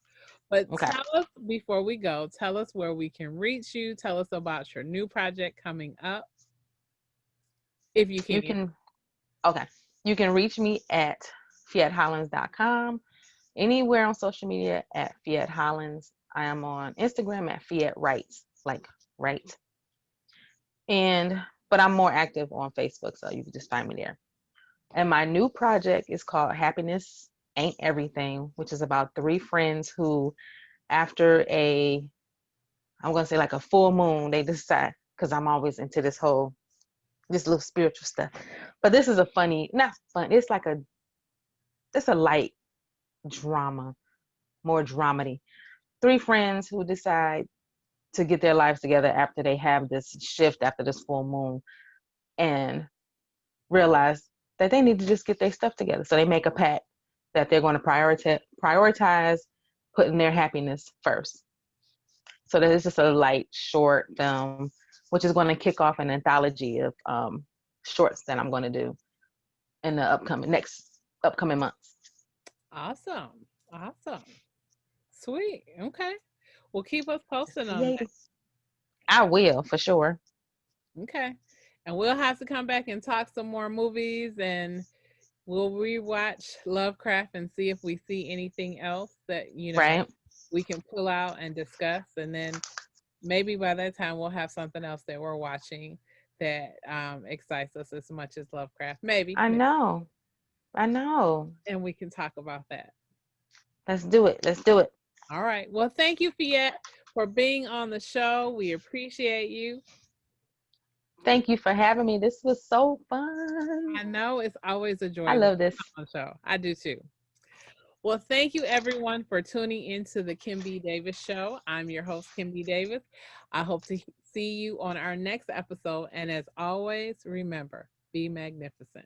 But Okay. tell us before we go, tell us where we can reach you. Tell us about your new project coming up. If you can. You can, okay. You can reach me at FetteHollins.com. Anywhere on social media at Phette Hollins. I am on Instagram at Phette Writes, like right. But I'm more active on Facebook, so you can just find me there. And my new project is called Happiness Ain't Everything, which is about 3 friends who, after I'm going to say like a full moon, they decide, because I'm always into this little spiritual stuff. But this is not fun. It's a light drama, more dramedy. 3 friends who decide to get their lives together after they have this shift after this full moon and realize that they need to just get their stuff together. So they make a pact that they're going to prioritize putting their happiness first. So that is just a light short film, which is going to kick off an anthology of shorts that I'm going to do in the upcoming months. Awesome. Sweet. Okay. Well, keep us posted on that. I will, for sure. Okay. And we'll have to come back and talk some more movies, and we'll rewatch LoveCraft and see if we see anything else that, Right. we can pull out and discuss. And then maybe by that time we'll have something else that we're watching that excites us as much as LoveCraft. Maybe. I know. And we can talk about that. Let's do it. All right. Well, thank you, Phette, for being on the show. We appreciate you. Thank you for having me. This was so fun. I know it's always a joy. I love this show. I do too. Well, thank you everyone for tuning into the Kim B. Davis Show. I'm your host, Kim B. Davis. I hope to see you on our next episode. And as always, remember, be magnificent.